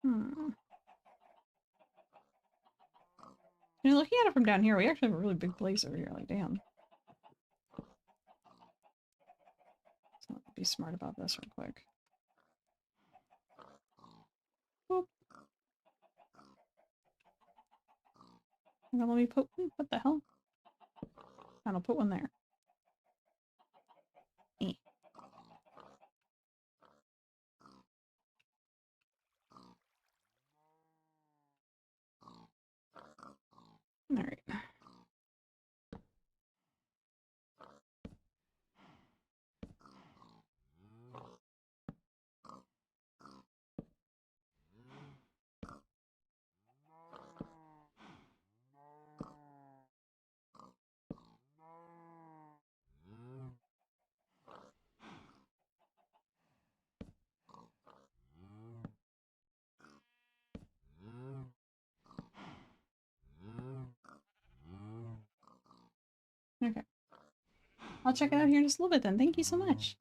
Hmm. I mean, looking at it from down here, we actually have a really big place over here. Like, damn. So let's be smart about this real quick. Boop. And then let me put... What the hell? And I'll put one there. Eh. Alright. I'll check it out here in just a little bit then. Thank you so much.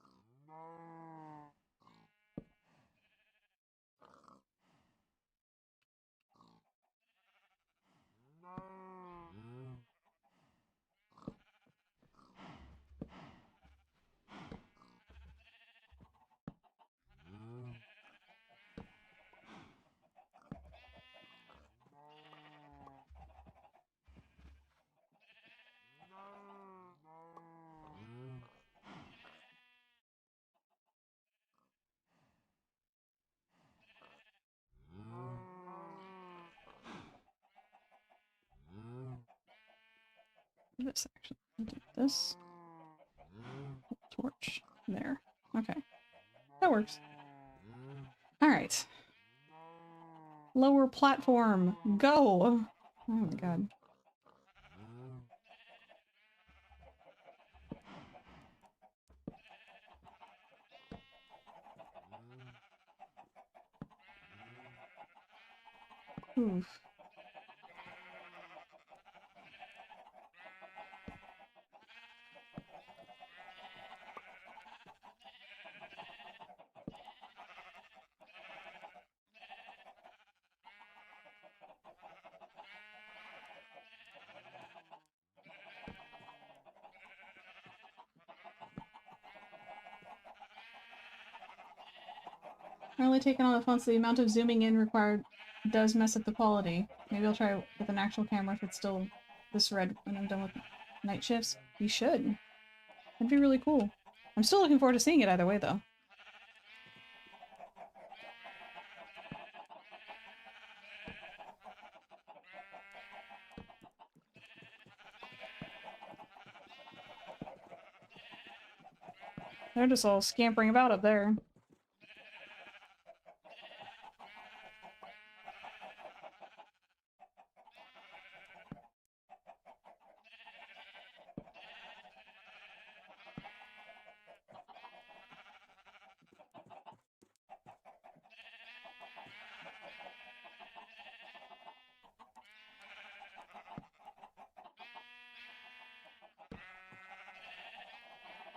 This actually, do this. Torch. There. Okay. That works. Alright. Lower platform. Go! Oh my god. Oof. Really taking on the phone, so the amount of zooming in required does mess up the quality. Maybe I'll try with an actual camera if it's still this red when I'm done with night shifts. You should. That'd be really cool. I'm still looking forward to seeing it either way, though. They're just all scampering about up there.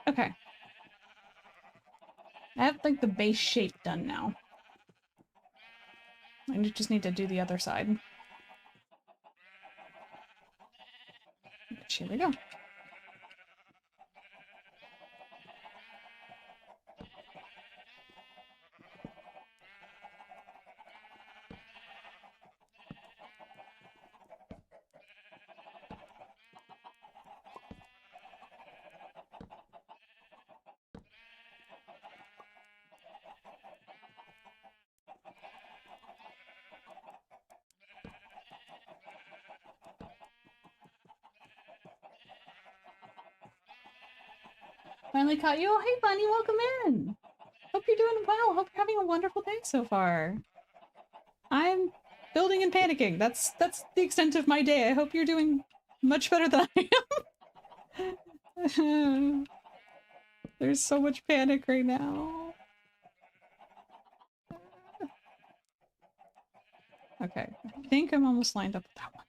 Okay. I have, like, the base shape done now. I just need to do the other side. Which, here we go. Finally caught you. Oh, hey, Bunny, welcome in. Hope you're doing well. Hope you're having a wonderful day so far. I'm building and panicking. That's the extent of my day. I hope you're doing much better than I am. There's so much panic right now. Okay, I think I'm almost lined up with that one.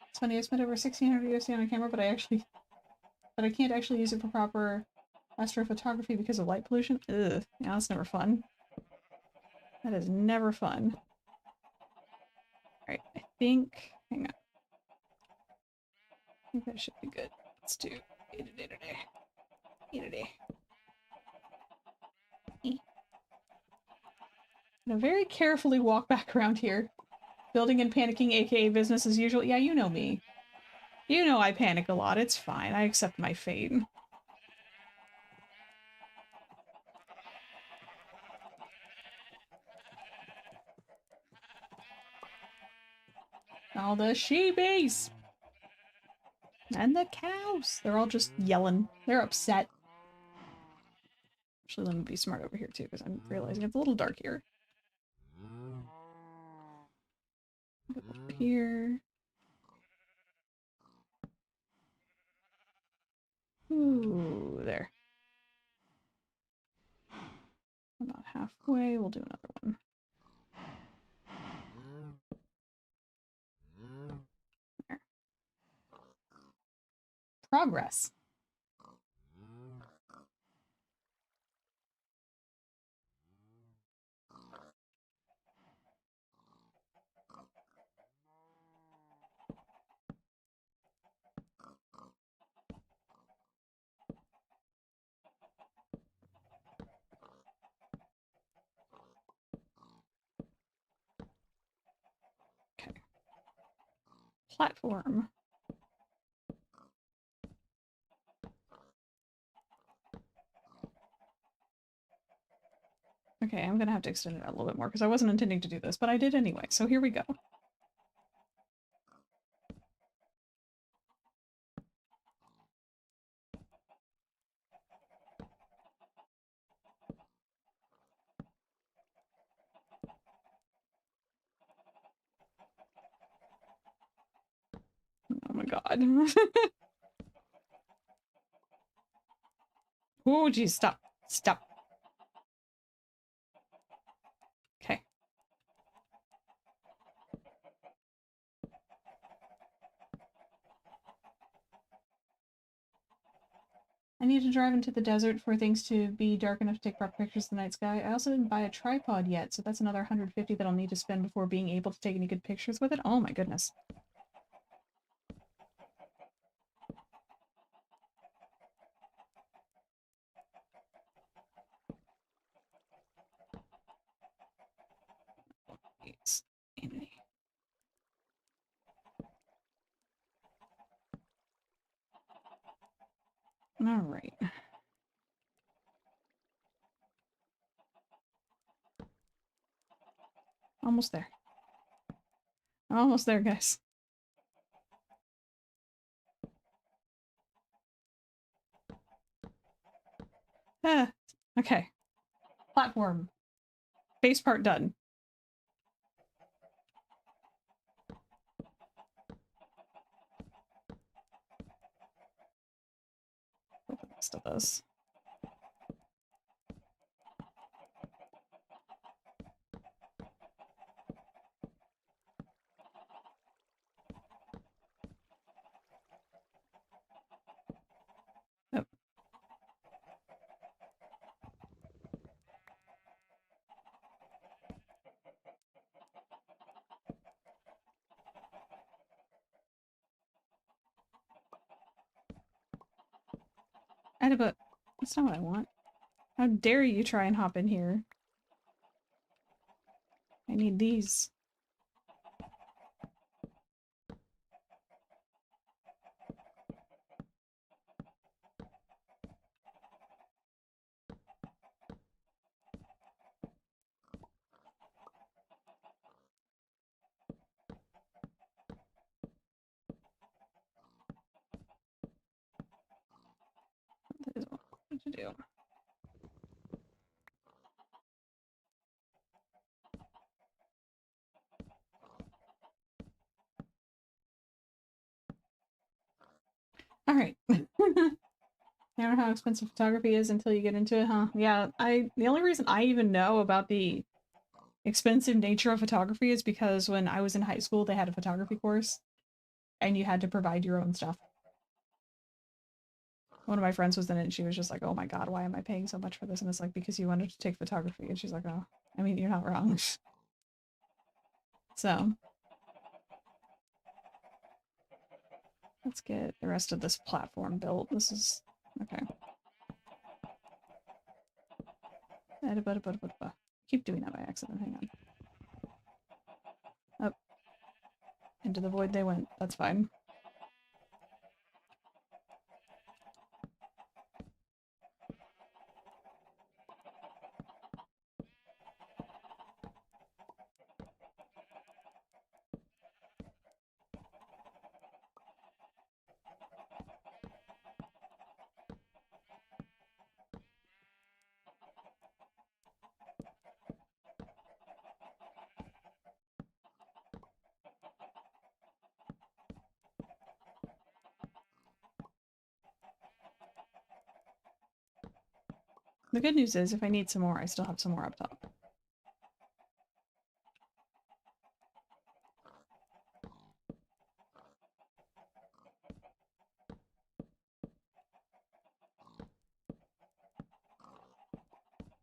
It's funny, I spent over 1,600 USD on a camera, but I can't actually use it for proper astrophotography because of light pollution. Ugh, yeah, that's never fun. That is never fun. Alright, I think... hang on. I think that should be good. Let's do... I'm gonna very carefully walk back around here. Building and panicking, aka business as usual. Yeah, you know me. You know I panic a lot. It's fine. I accept my fate. All the sheepies! And the cows! They're all just yelling. They're upset. Actually, let me be smart over here too, because I'm realizing it's a little dark here. Up here. Ooh, there. About halfway. We'll do another one. There. Progress. platform. Okay, I'm gonna have to extend it out a little bit more because I wasn't intending to do this, but I did anyway, so here we go. Oh my god. Oh geez, stop. Stop. Okay. I need to drive into the desert for things to be dark enough to take proper pictures of the night sky. I also didn't buy a tripod yet, so that's another 150 that I'll need to spend before being able to take any good pictures with it. Oh my goodness. All right. Almost there. Almost there, guys. Ah, okay. Platform. Base part done. Open the rest of this. Yep. But that's not what I want. How dare you try and hop in here? I need these. That is what I want to do. All right. I don't know how expensive photography is until you get into it, huh? Yeah, the only reason I even know about the expensive nature of photography is because when I was in high school, they had a photography course and you had to provide your own stuff. One of my friends was in it and she was just like, oh my god, why am I paying so much for this? And it's like, because you wanted to take photography. And she's like, oh, I mean, you're not wrong. So let's get the rest of this platform built. This is okay. Keep doing that by accident. Hang on. Up. Into the void they went. That's fine. The good news is, if I need some more, I still have some more up top.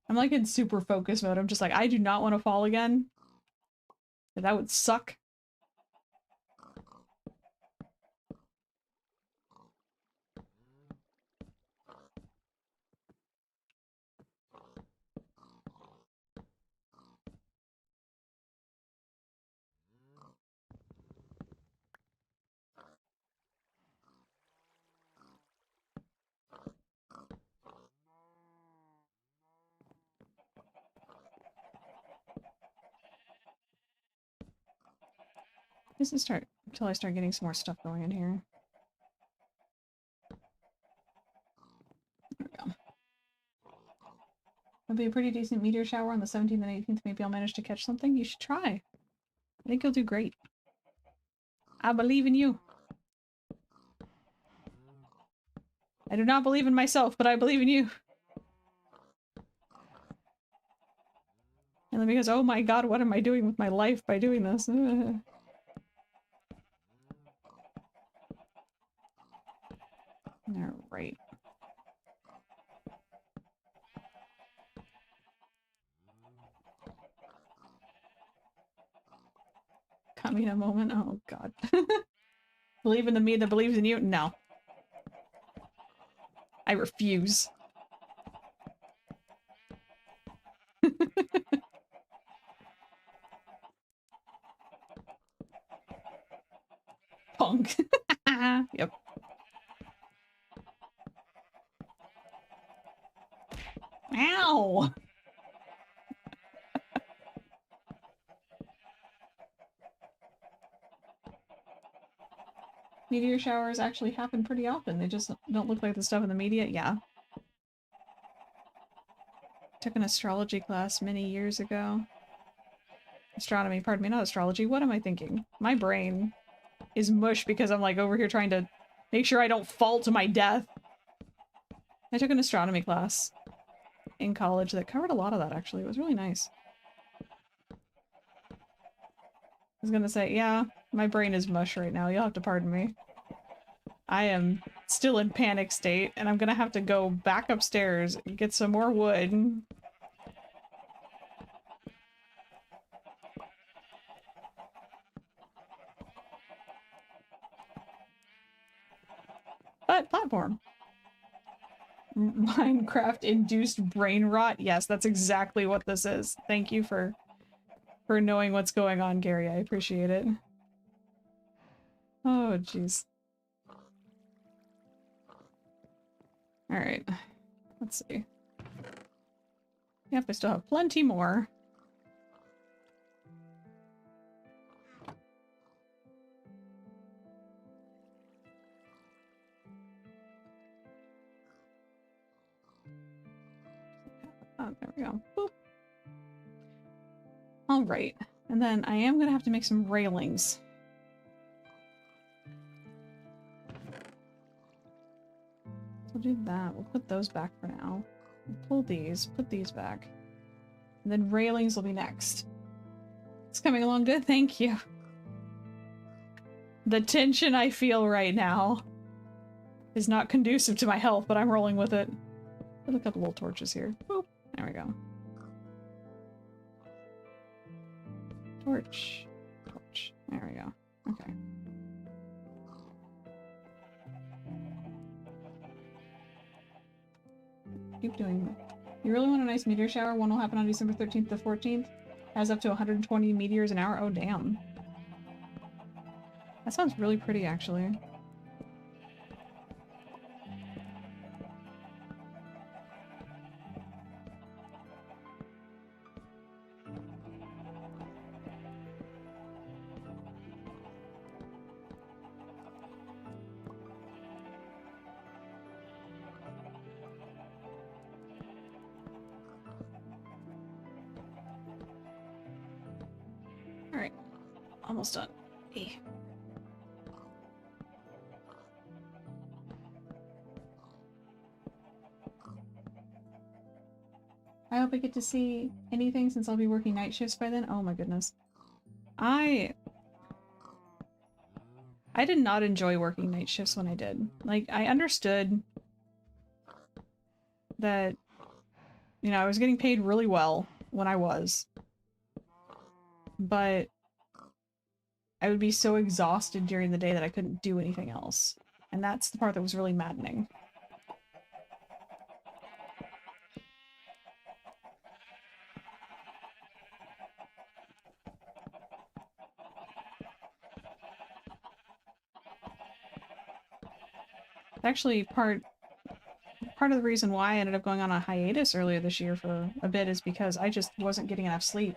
I'm like in super focus mode. I'm just like, I do not want to fall again. That would suck. Doesn't start until I start getting some more stuff going in here. There we go. It'll be a pretty decent meteor shower on the 17th and 18th. Maybe I'll manage to catch something. You should try. I think you'll do great. I believe in you. I do not believe in myself, but I believe in you. And then because, oh my god, what am I doing with my life by doing this? Alright. Coming in a moment. Oh god. Believe in the me that believes in you? No. I refuse. Punk. Yep. Ow! Meteor showers actually happen pretty often. They just don't look like the stuff in the media. Yeah. Took an astrology class many years ago. Astronomy, pardon me, not astrology. What am I thinking? My brain is mush because I'm like over here trying to make sure I don't fall to my death. I took an astronomy class in college that covered a lot of that, actually. It was really nice. I was gonna say, yeah, my brain is mush right now. You'll have to pardon me. I am still in panic state, and I'm gonna have to go back upstairs and get some more wood. But platform. Minecraft-induced brain rot? Yes, that's exactly what this is. Thank you for knowing what's going on, Gary. I appreciate it. Oh, jeez. Alright. Let's see. Yep, I still have plenty more. Oh, there we go. Boop. Alright. And then I am gonna have to make some railings. We'll do that. We'll put those back for now. We'll pull these, put these back. And then railings will be next. It's coming along good, thank you. The tension I feel right now is not conducive to my health, but I'm rolling with it. Put a couple little torches here. Boop. There we go. Torch. Torch. There we go. Okay. Keep doing that. You really want a nice meteor shower? One will happen on December 13th to 14th. Has up to 120 meteors an hour. Oh, damn. That sounds really pretty, actually. Alright. Almost done. Hey. I hope I get to see anything since I'll be working night shifts by then. Oh my goodness. I did not enjoy working night shifts when I did. Like, I understood that, you know, I was getting paid really well when I was. But I would be so exhausted during the day that I couldn't do anything else. And that's the part that was really maddening. Actually, part of the reason why I ended up going on a hiatus earlier this year for a bit is because I just wasn't getting enough sleep.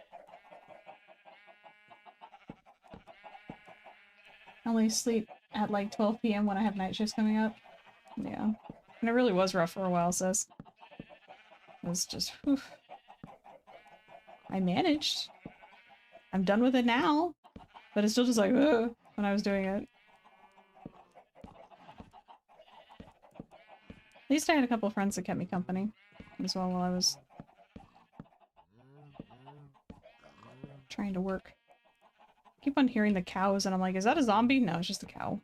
I only sleep at like 12 p.m. when I have night shifts coming up. Yeah. And it really was rough for a while, sis. It was just, whew. I managed. I'm done with it now. But it's still just like, ugh, when I was doing it. At least I had a couple of friends that kept me company as well while I was trying to work. I keep on hearing the cows and I'm like, is that a zombie? No, it's just a cow.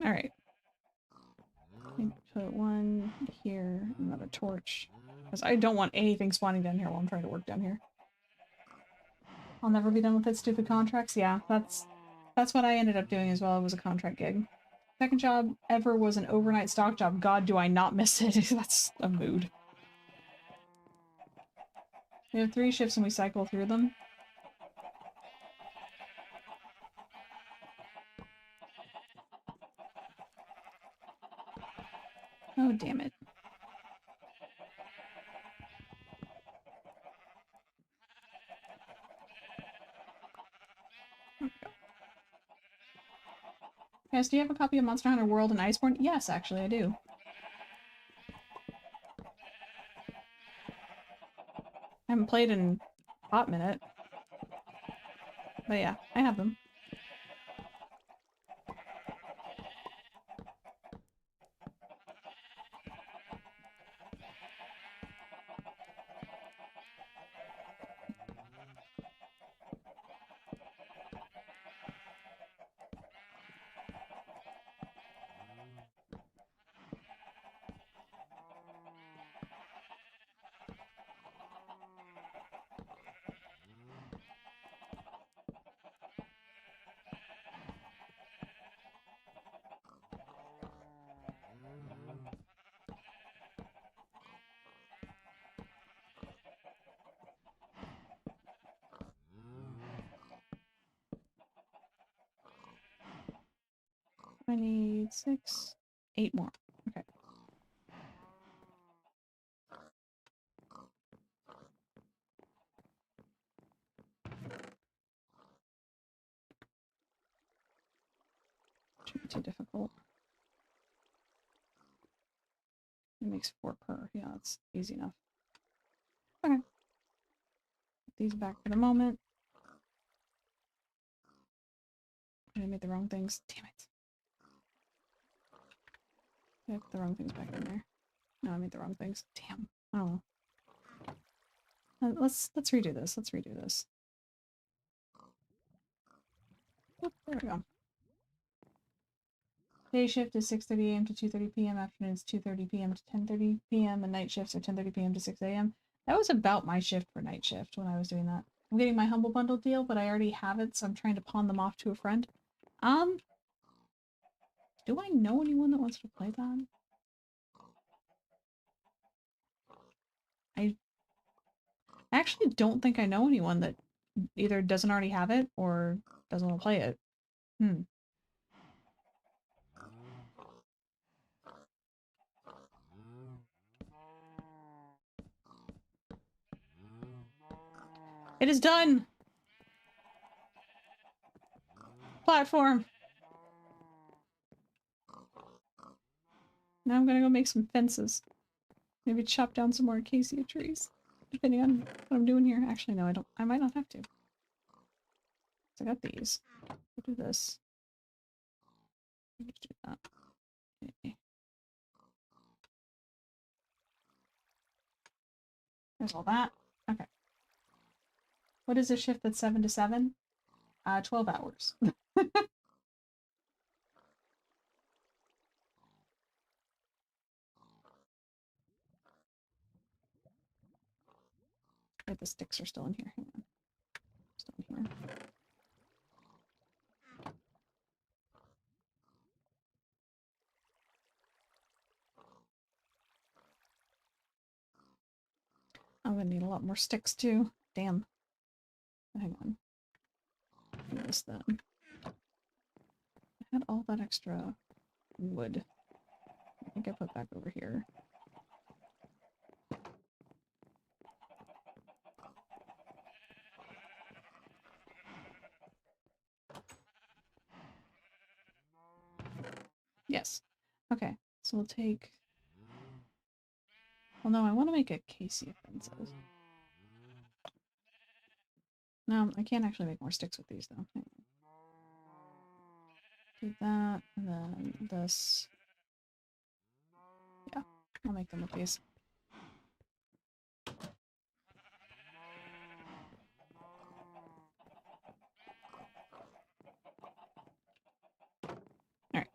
Alright. Put one here, another torch. Because I don't want anything spawning down here while I'm trying to work down here. I'll never be done with it, stupid contracts. Yeah, that's what I ended up doing as well. It was a contract gig. Second job ever was an overnight stock job. God, do I not miss it. That's a mood. We have 3 shifts and we cycle through them. Oh, damn it. Yes, do you have a copy of Monster Hunter World and Iceborne? Yes, actually, I do. I haven't played in a hot minute. But yeah, I have them. I need 6, 8 more. Okay. Shouldn't be too difficult. It makes 4 per. Yeah, that's easy enough. Okay. Put these back for the moment. I made the wrong things. Damn it. I put the wrong things back in there. No, I made the wrong things. Damn. Oh. Let's redo this. Let's redo this. Oh, there we go. Day shift is 6:30 a.m. to 2:30 p.m. Afternoon is 2:30 p.m. to 10:30 p.m. And night shifts are 10:30 p.m. to 6 a.m. That was about my shift for night shift when I was doing that. I'm getting my Humble Bundle deal, but I already have it, so I'm trying to pawn them off to a friend. Do I know anyone that wants to play that? I actually don't think I know anyone that either doesn't already have it or doesn't want to play it. It is done! Platform! Now I'm gonna go make some fences. Maybe chop down some more acacia trees. Depending on what I'm doing here. Actually, no, I don't. I might not have to. So I got these. We'll do this. Let's do that. Okay. There's all that. Okay. What is a shift that's 7 to 7? 12 hours. Wait, the sticks are still in here. Hang on. Still in here. I'm gonna need a lot more sticks too. Damn. Hang on. Do this then. had all that extra wood. I think I put back over here. Yes. Okay, so we'll take... Well, no, I want to make a Casey fences. No, I can't actually make more sticks with these, though. Do that, and then this. Yeah, I'll make them with these. Alright.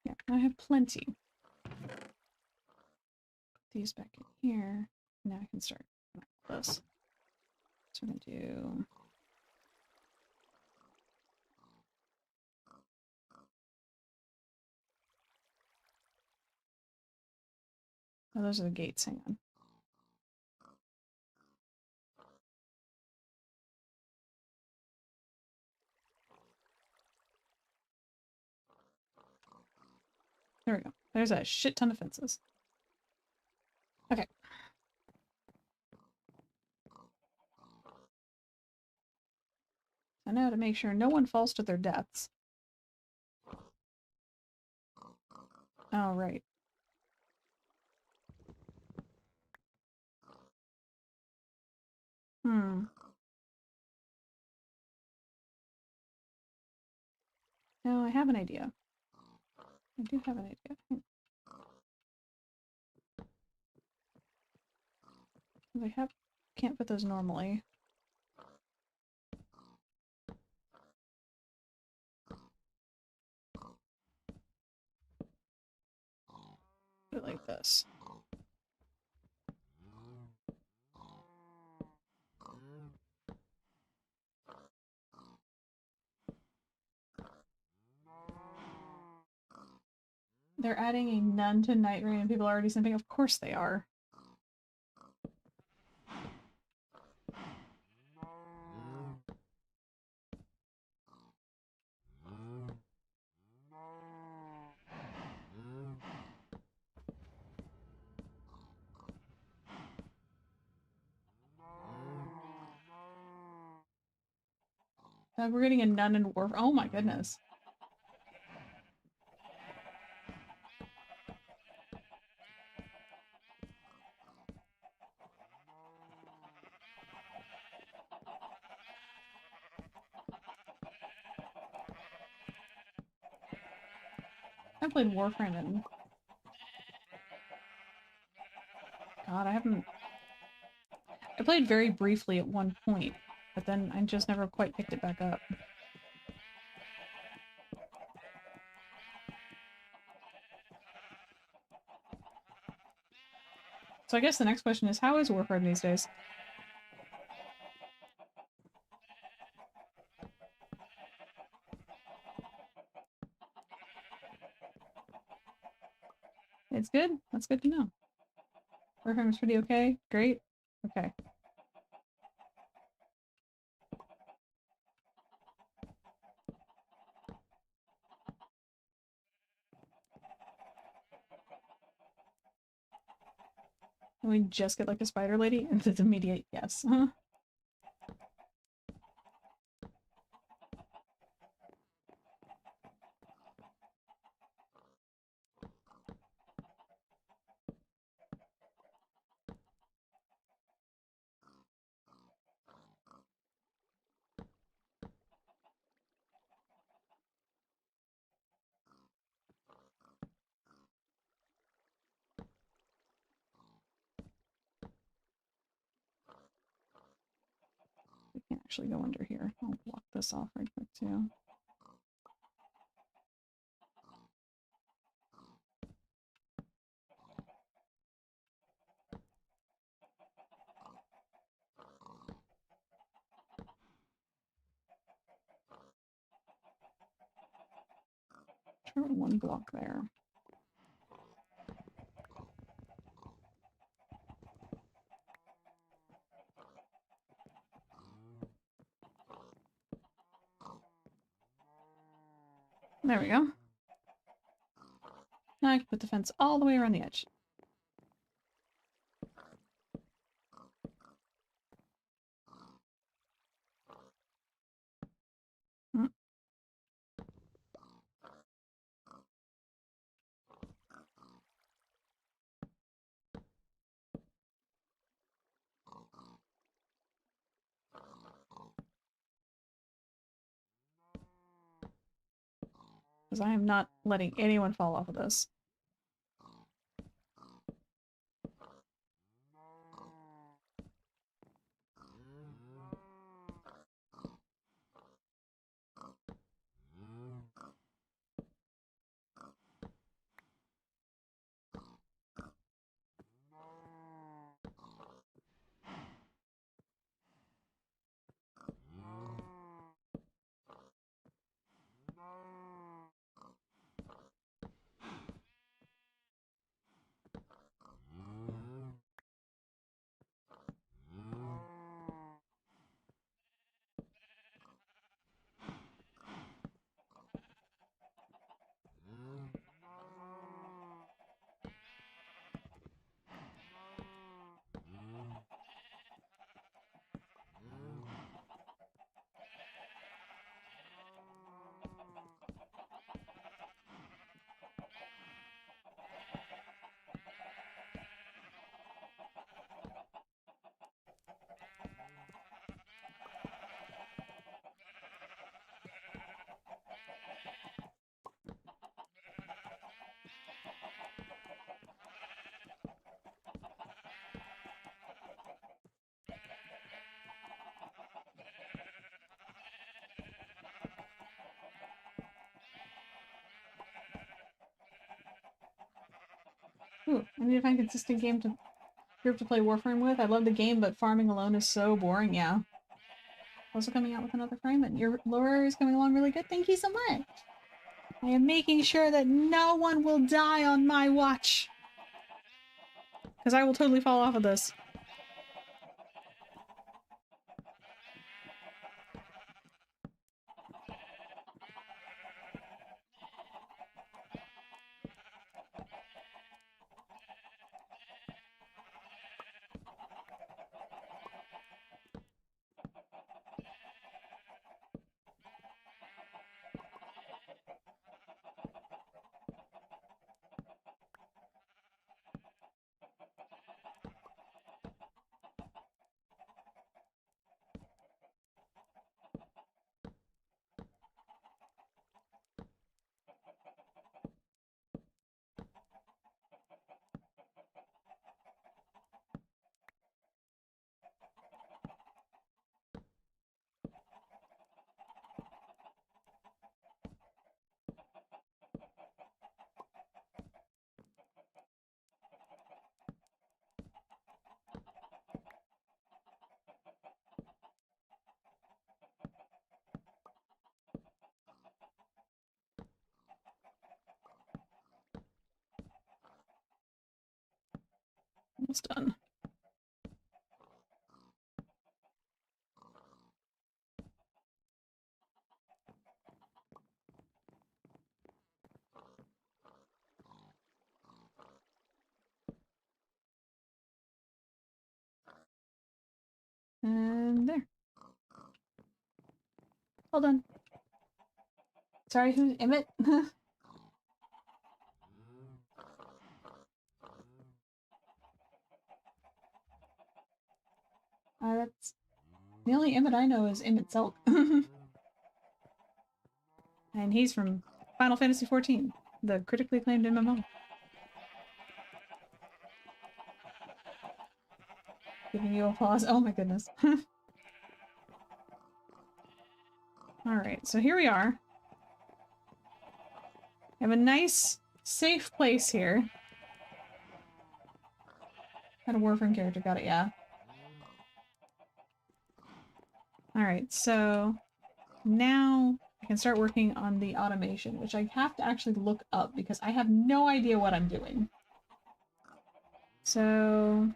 Yeah, I have plenty. Put these back in here. Now I can start this. So we're gonna do... Oh, those are the gates, hang on. There we go. There's a shit ton of fences. Okay. So now to make sure no one falls to their deaths. Oh, right. Hmm. No, I have an idea. I do have an idea. I can't put those normally. Put it like this. They're adding a nun to Night Rain and people are already simping. Of course they are. We're getting a nun and dwarf. Oh my goodness. I played Warframe and... God, I haven't... I played very briefly at one point, but then I just never quite picked it back up. So I guess the next question is, how is Warframe these days? It's good. That's good to know. Warframe's pretty okay. Great. Okay. And we just get like a spider lady? And it's immediate yes. We can't actually go under here. I'll block this off right quick too. Put one block there. There we go. Now I can put the fence all the way around the edge. Because I am not letting anyone fall off of this. Ooh, I need to find a consistent group to play Warframe with. I love the game, but farming alone is so boring, yeah. Also coming out with another frame, and your lure is coming along really good. Thank you so much! I am making sure that no one will die on my watch! Because I will totally fall off of this. Almost done. And there. All done. Sorry, who's Emmett? That's... The only Emmett I know is Emmett Selk. And he's from Final Fantasy XIV, the critically acclaimed MMO. Giving you applause. Oh my goodness. Alright, so here we are. I have a nice, safe place here. Had a Warframe character, got it, yeah. Alright, so now I can start working on the automation, which I have to actually look up because I have no idea what I'm doing. So...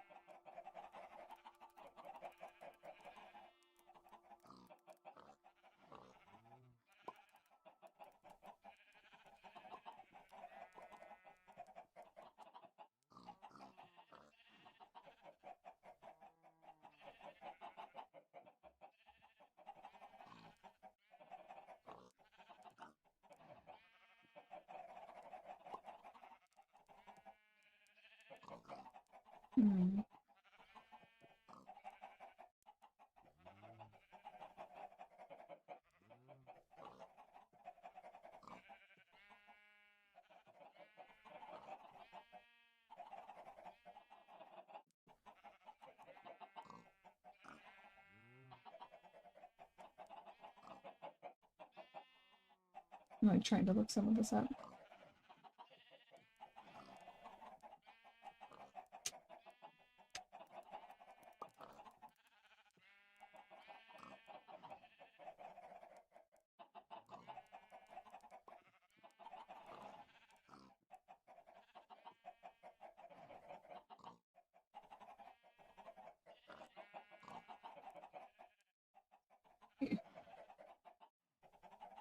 I'm like trying to look some of this up.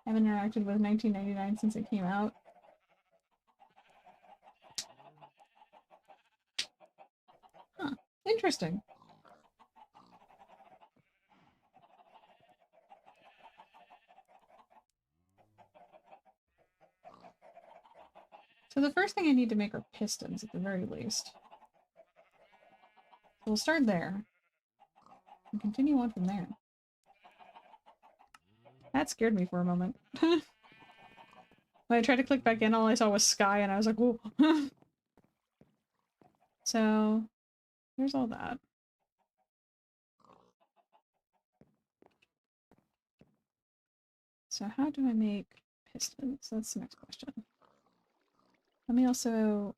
I haven't interacted with 1999 since it came out. Huh. Interesting. So the first thing I need to make are pistons, at the very least. So we'll start there. And continue on from there. That scared me for a moment. When I tried to click back in, all I saw was sky, and I was like, whoa. So, there's all that. So how do I make pistons? That's the next question. Let me also...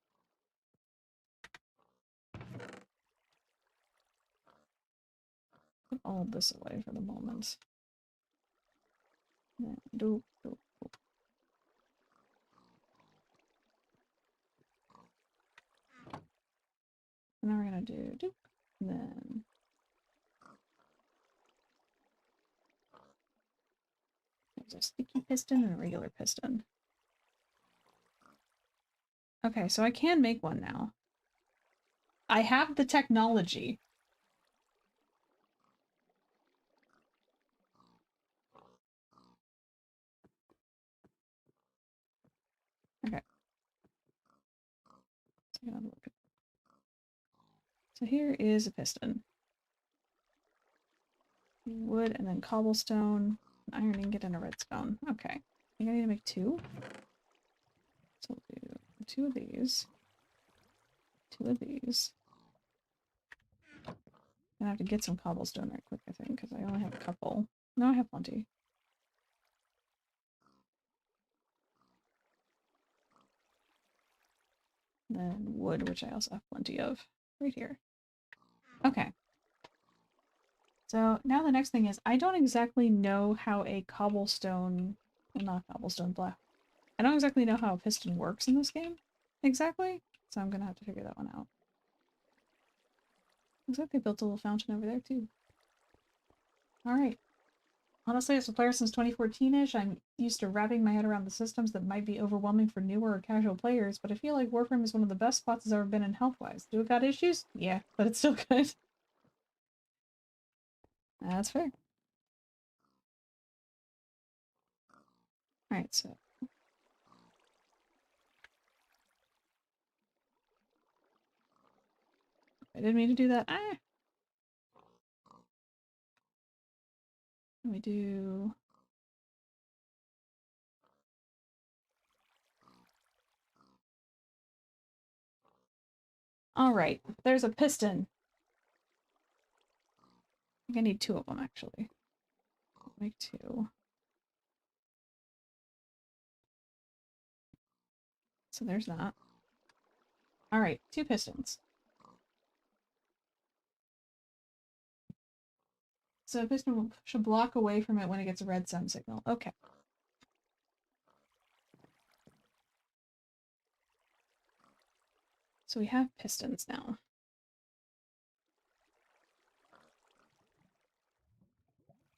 put all of this away for the moment. And then and then we're gonna do doop, and then there's a sticky piston and a regular piston. Okay, so I can make one now. I have the technology. Okay. So here is a piston. Wood and then cobblestone, an iron ingot, and a redstone. Okay. I think I need to make two. So we'll do two of these. Two of these. I'm gonna have to get some cobblestone right quick, I think, because I only have a couple. No, I have plenty. And then wood, which I also have plenty of. Right here. Okay. So now the next thing is, I don't exactly know how a cobblestone... well, not cobblestone, black. I don't exactly know how a piston works in this game. Exactly. So I'm gonna have to figure that one out. Looks like they built a little fountain over there, too. Alright. Honestly, as a player since 2014-ish, I'm used to wrapping my head around the systems that might be overwhelming for newer or casual players, but I feel like Warframe is one of the best spots it's ever been in health-wise. Do it got issues? Yeah, but it's still good. That's fair. Alright, so... I didn't mean to do that. Ah! Let me do... Alright, there's a piston. I think I need two of them, actually. I'll make two. So there's that. Alright, two pistons. So a piston should block away from it when it gets a redstone signal. Okay. So we have pistons now.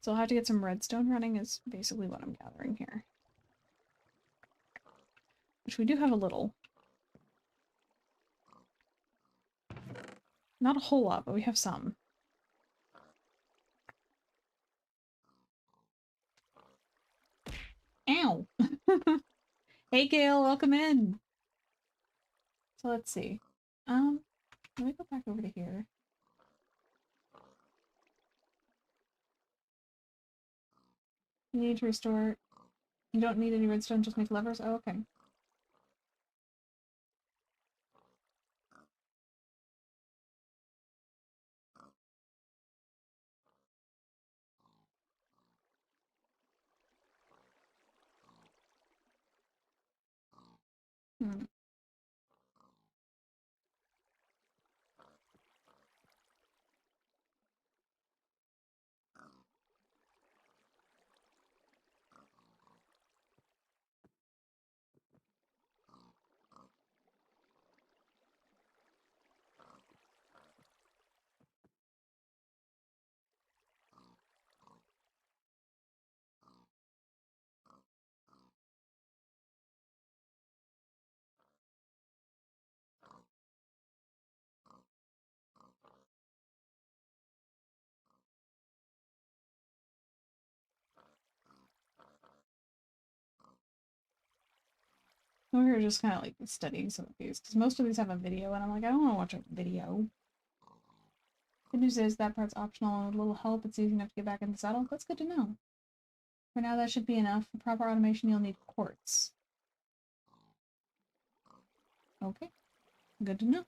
So I'll have to get some redstone running is basically what I'm gathering here. Which we do have a little. Not a whole lot, but we have some. Ow! Hey Gail, welcome in! So let's see. Let me go back over to here. You need to restore... You don't need any redstone, just make levers? Oh, okay. Hmm. We were just kind of like studying some of these, because most of these have a video, and I'm like, I don't want to watch a video. Good news is that part's optional, and with a little help, it's easy enough to get back in the saddle. That's good to know. For now, that should be enough. For proper automation, you'll need quartz. Okay, good to know.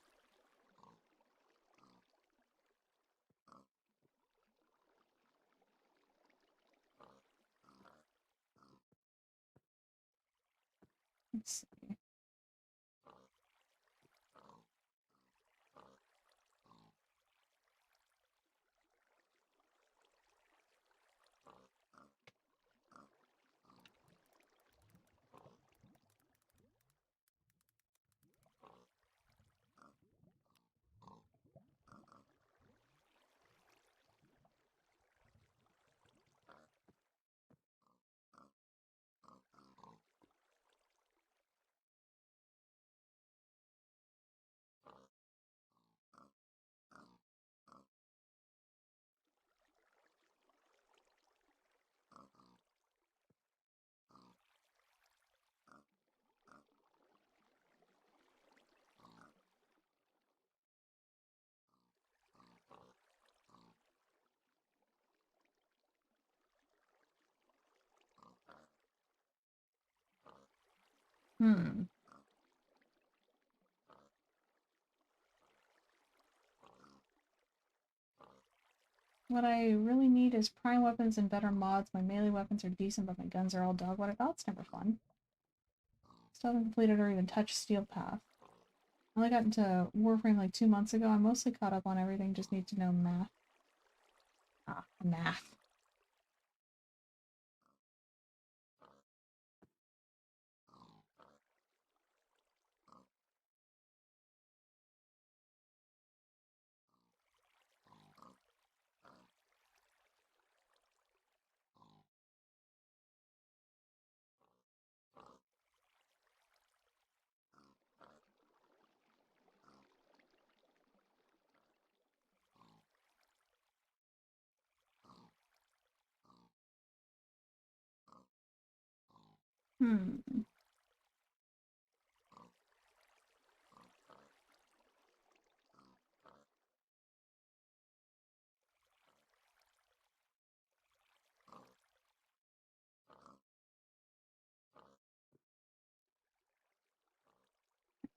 Let's see. Hmm. What I really need is prime weapons and better mods. My melee weapons are decent, but my guns are all dog water. Oh, it's never fun. Still haven't completed or even touched Steel Path. I only got into Warframe like 2 months ago. I'm mostly caught up on everything, just need to know math. Ah, math. Hmm. I'm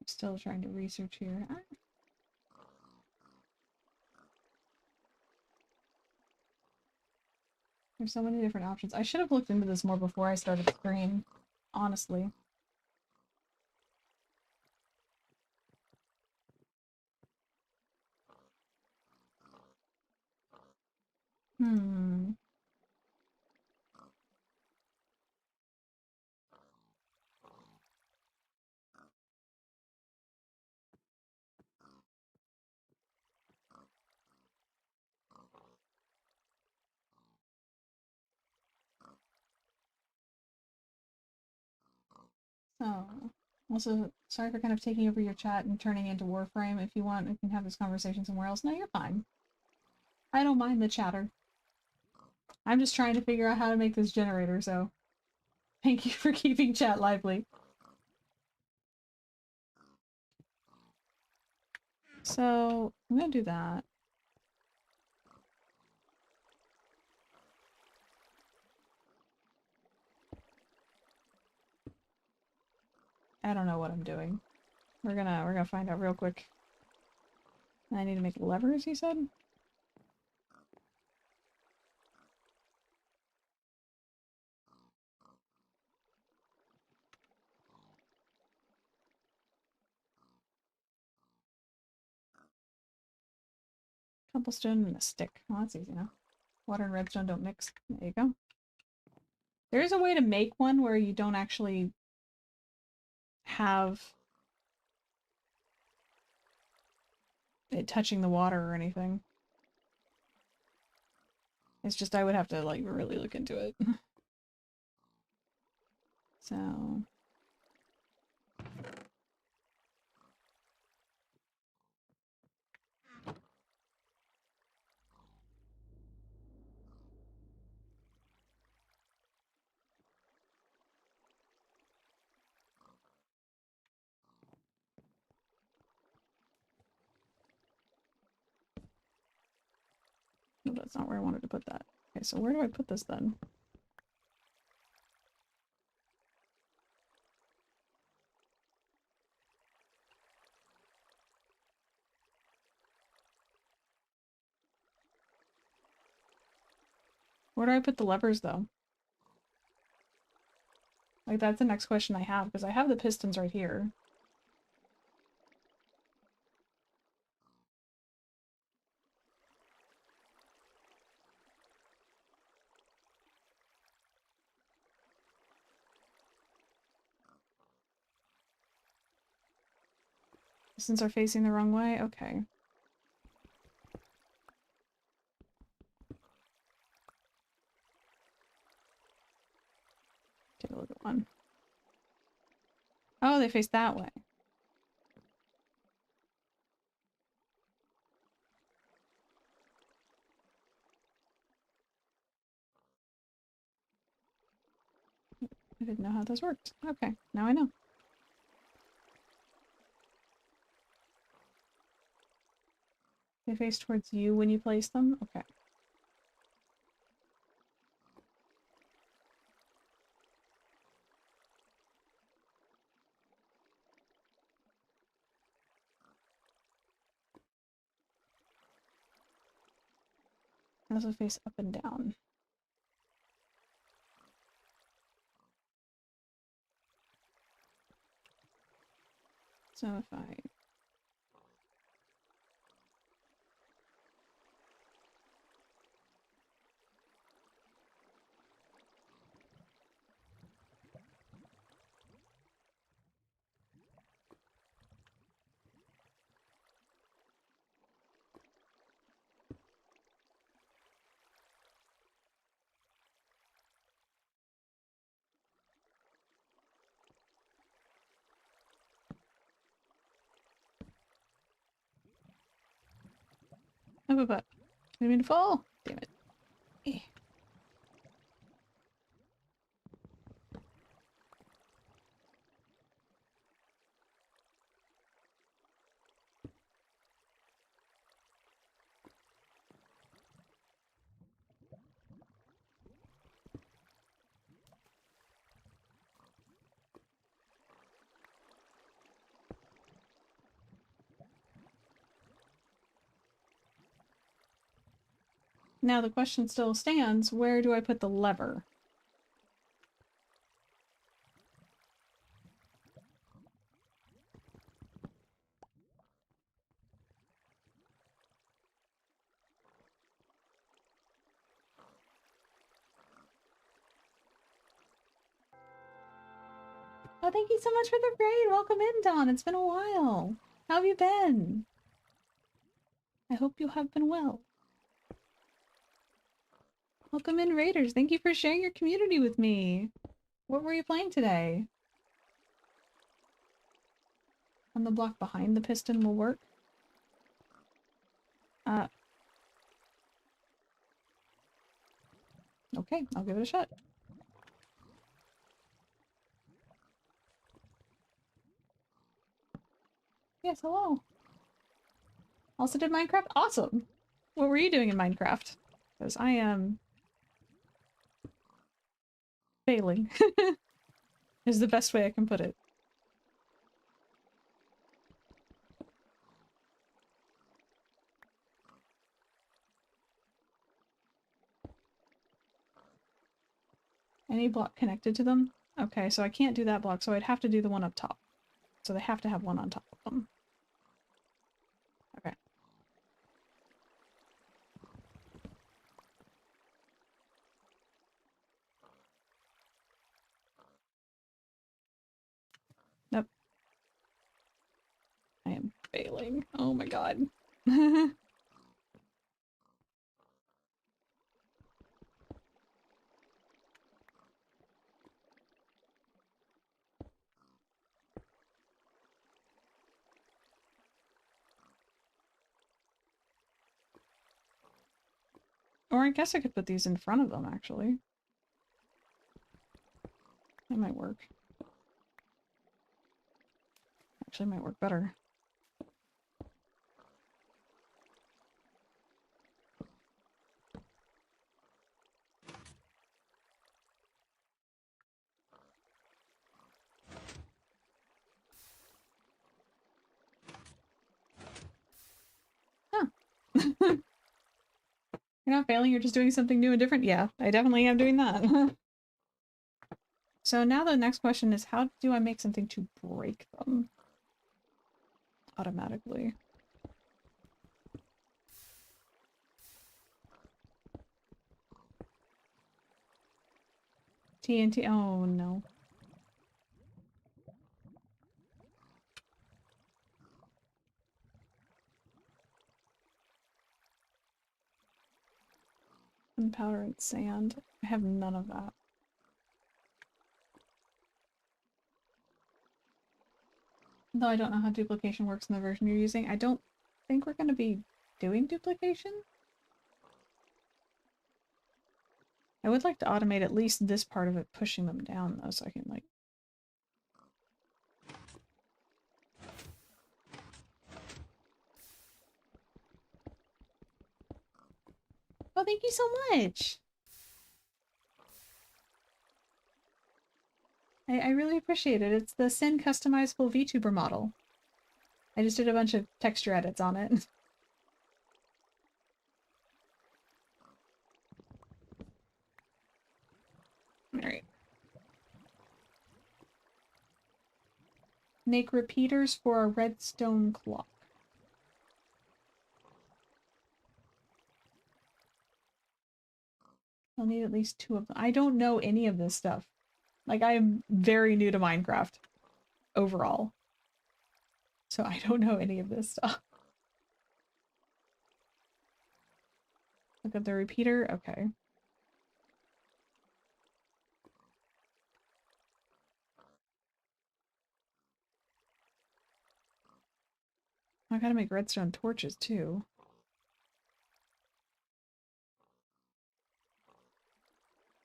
still trying to research here. There's so many different options. I should have looked into this more before I started the stream, honestly. Hmm. Oh. Also, sorry for kind of taking over your chat and turning it into Warframe. If you want, we can have this conversation somewhere else. No, you're fine. I don't mind the chatter. I'm just trying to figure out how to make this generator, so thank you for keeping chat lively. So, I'm gonna do that. I don't know what I'm doing. We're gonna find out real quick. I need to make levers, he said? Cobblestone and a stick. Well, that's easy enough. Water and redstone don't mix. There you go. There is a way to make one where you don't actually have it touching the water or anything. It's just I would have to, like, really look into it. So... No, that's not where I wanted to put that. Okay, so where do I put this then? Where do I put the levers, though? Like, that's the next question I have, because I have the pistons right here. Pistons are facing the wrong way? Okay. Take a look at one. Oh, they face that way. I didn't know how this worked. Okay, now I know. They face towards you when you place them? Okay. They also face up and down. So if I... Oh, but I didn't mean to fall. Damn it. Eh. Now the question still stands, where do I put the lever? Oh, thank you so much for the raid! Welcome in, Dawn! It's been a while! How have you been? I hope you have been well. Welcome in, Raiders! Thank you for sharing your community with me! What were you playing today? And the block behind the piston will work. Okay, I'll give it a shot. Yes, hello. Also did Minecraft? Awesome! What were you doing in Minecraft? Because I am... failing. Is the best way I can put it. Any block connected to them? Okay, so I can't do that block, so I'd have to do the one up top. So they have to have one on top of them. Okay. Nope. I am failing. Oh my god. Or I guess I could put these in front of them, actually. That might work. Actually, might work better. Huh. You're not failing, you're just doing something new and different? Yeah, I definitely am doing that. So now the next question is, how do I make something to break them automatically? TNT. Oh no. Gunpowder and sand. I have none of that. Though I don't know how duplication works in the version you're using. I don't think we're going to be doing duplication. I would like to automate at least this part of it, pushing them down though, so I can like... Oh, thank you so much! I really appreciate it. It's the Send customizable VTuber model. I just did a bunch of texture edits on it. Alright. Make repeaters for a redstone clock. I'll need at least 2 of them. I don't know any of this stuff. Like, I am very new to Minecraft. Overall. So I don't know any of this stuff. Look up the repeater? Okay. I gotta make redstone torches too.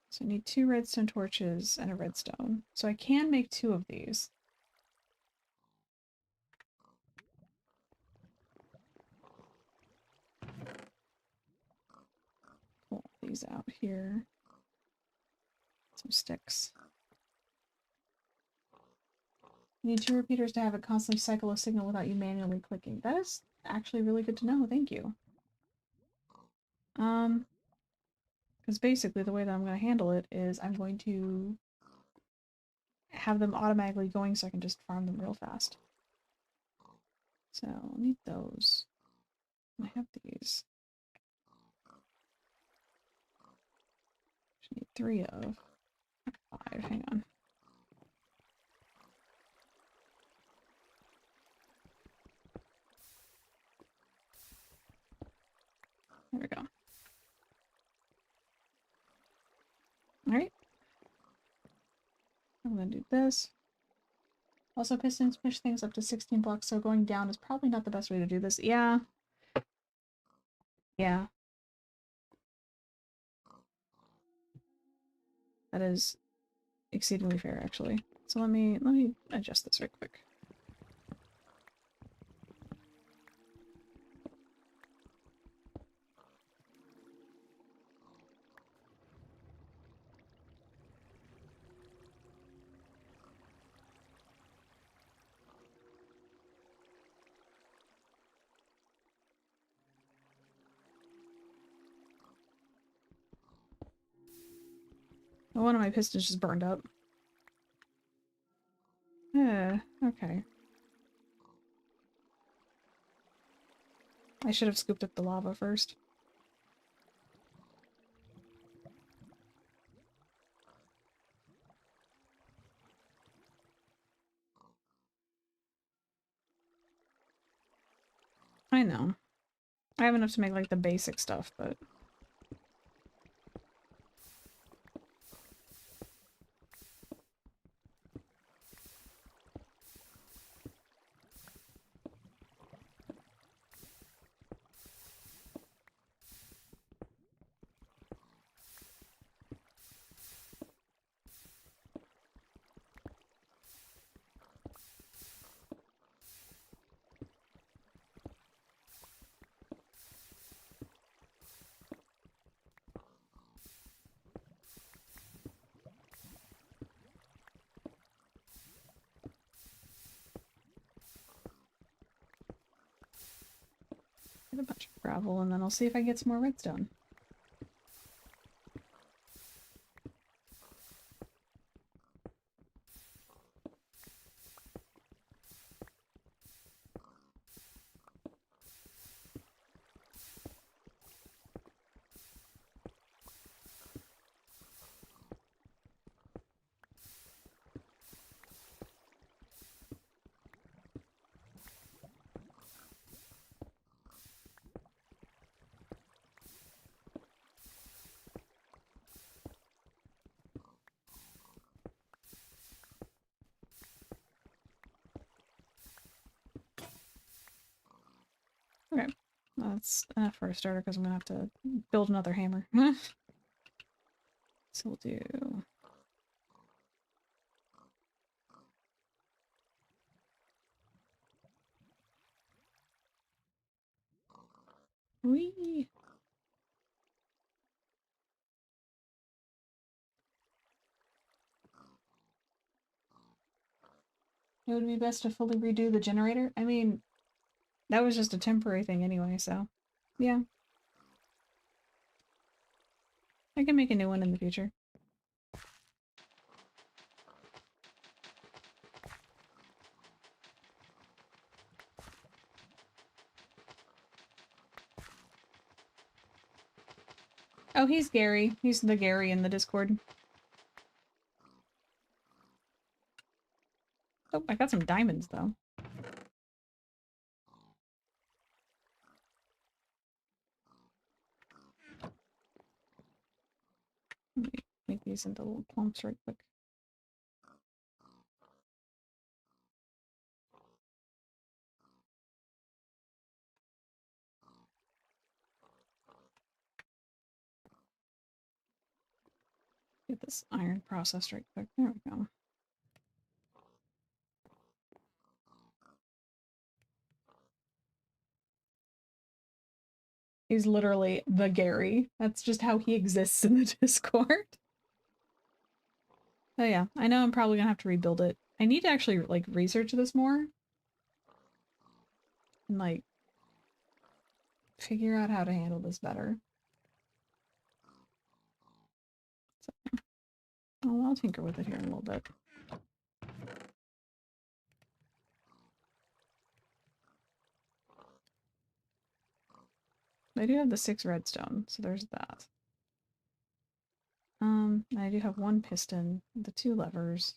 So I need 2 redstone torches and a redstone. So I can make 2 of these. Pull these out here. Some sticks. You need 2 repeaters to have it constantly cycle a signal without you manually clicking. That is actually really good to know. Thank you. Because basically the way that I'm going to handle it is I'm going to have them automatically going so I can just farm them real fast. So I'll need those. I have these. Just need 3 of. 5, hang on. There we go. Alright. I'm gonna do this. Also, pistons push things up to 16 blocks, so going down is probably not the best way to do this. Yeah. Yeah. That is exceedingly fair, actually. So let me adjust this right quick. One of my pistons just burned up. Okay. I should have scooped up the lava first. I know. I have enough to make, like, the basic stuff, but... Get a bunch of gravel, and then I'll see if I get some more redstone. Okay. That's enough for a starter, because I'm gonna have to build another hammer. So we'll do... Whee! It would be best to fully redo the generator. I mean, that was just a temporary thing anyway, so... Yeah. I can make a new one in the future. Oh, he's Gary. He's the Gary in the Discord. Oh, I got some diamonds, though. Let me make these into little clumps right quick. Get this iron processed right quick. There we go. He's literally the Gary. That's just how he exists in the Discord. Oh yeah, I know I'm probably gonna have to rebuild it. I need to actually, like, research this more. And, like, figure out how to handle this better. So, I'll tinker with it here in a little bit. I do have the 6 redstone, so there's that. I do have 1 piston, the 2 levers.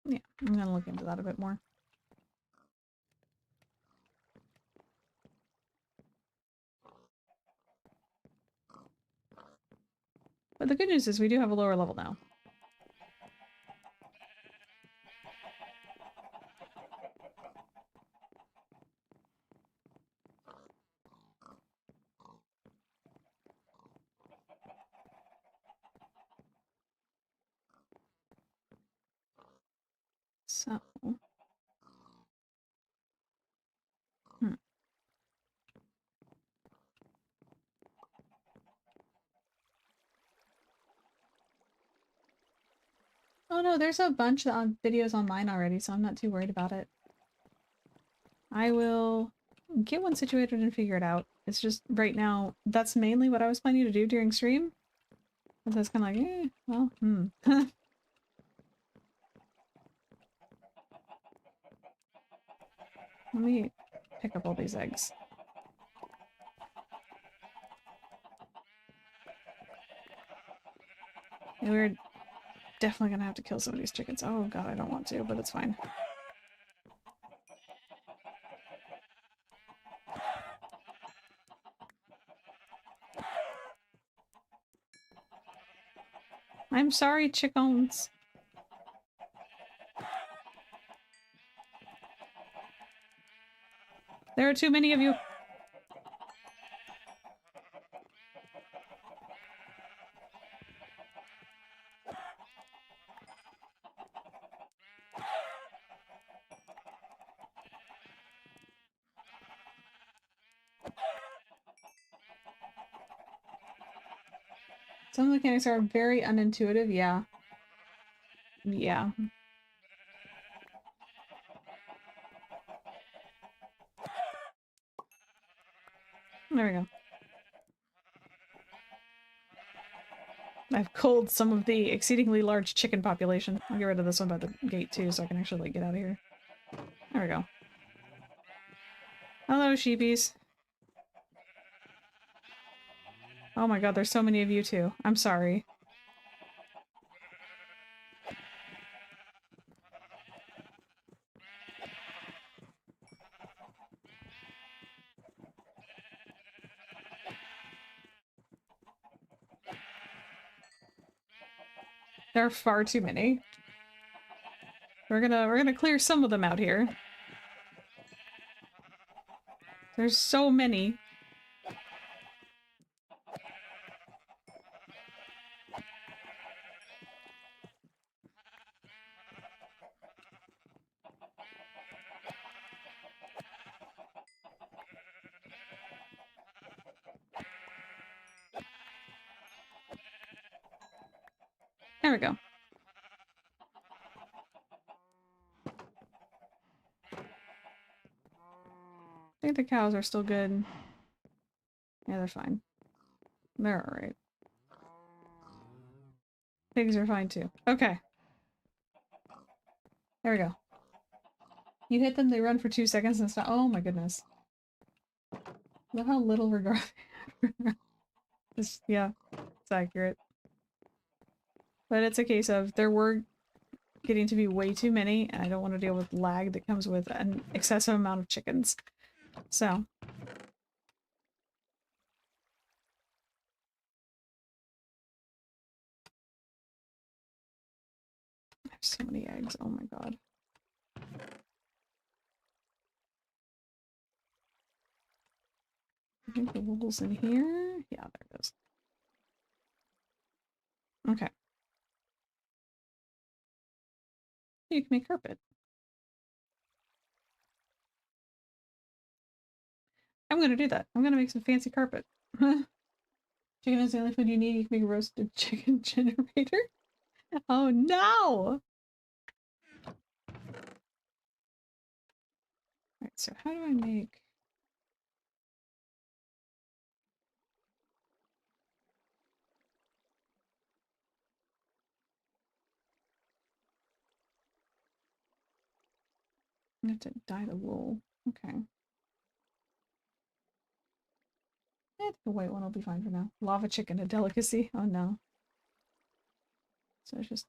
Yeah, I'm gonna look into that a bit more. But the good news is we do have a lower level now. So. Hmm. Oh no, there's a bunch of videos online already, so I'm not too worried about it. I will get one situated and figure it out. It's just right now, that's mainly what I was planning to do during stream. And so it's kind of like, well, Let me pick up all these eggs. And we're definitely gonna have to kill some of these chickens. Oh god, I don't want to, but it's fine. I'm sorry, chickens. There are too many of you. Some mechanics are very unintuitive, yeah. Yeah. There we go. I've culled some of the exceedingly large chicken population. I'll get rid of this one by the gate too, so I can actually like, get out of here. There we go. Hello, sheepies. Oh my god, there's so many of you too. I'm sorry. There are far too many. We're gonna clear some of them out here. There's so many. There we go. I think the cows are still good. Yeah, they're fine. They're alright. Pigs are fine too. Okay. There we go. You hit them, they run for 2 seconds and stop. Oh my goodness. Look how little regard they have. Yeah, it's accurate. But it's a case of there were getting to be way too many, and I don't want to deal with lag that comes with an excessive amount of chickens. So. I have so many eggs, oh my god. I think the wool's in here. Yeah, there it is. Okay. You can make carpet. I'm gonna do that. I'm gonna make some fancy carpet. Chicken is the only food you need. You can make a roasted chicken generator. Oh no! Alright, so how do I make... I have to dye the wool. Okay. I think the white one will be fine for now. Lava chicken, a delicacy? Oh no. So it's just...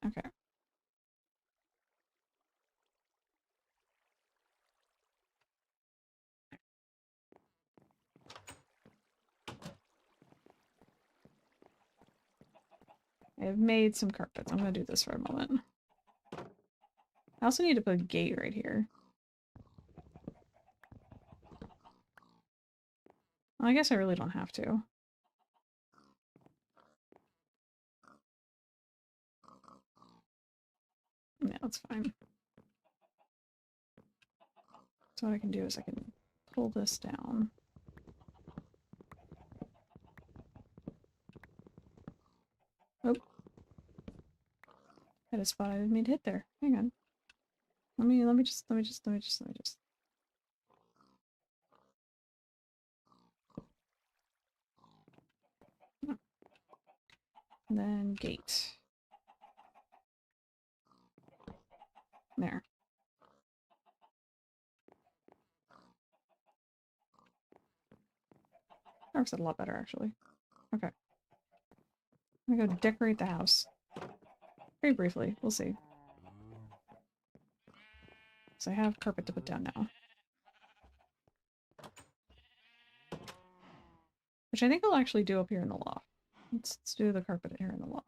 Okay. I've made some carpets. I'm gonna do this for a moment. I also need to put a gate right here. Well, I guess I really don't have to. Yeah, that's fine. So what I can do is I can pull this down. Oh. Had a spot I didn't mean to hit there. Hang on. Let me just. And then gate. There. That works out a lot better, actually. Okay. I'm gonna go decorate the house. Very briefly. We'll see. So I have carpet to put down now. Which I think I'll actually do up here in the loft. Let's do the carpet here in the loft.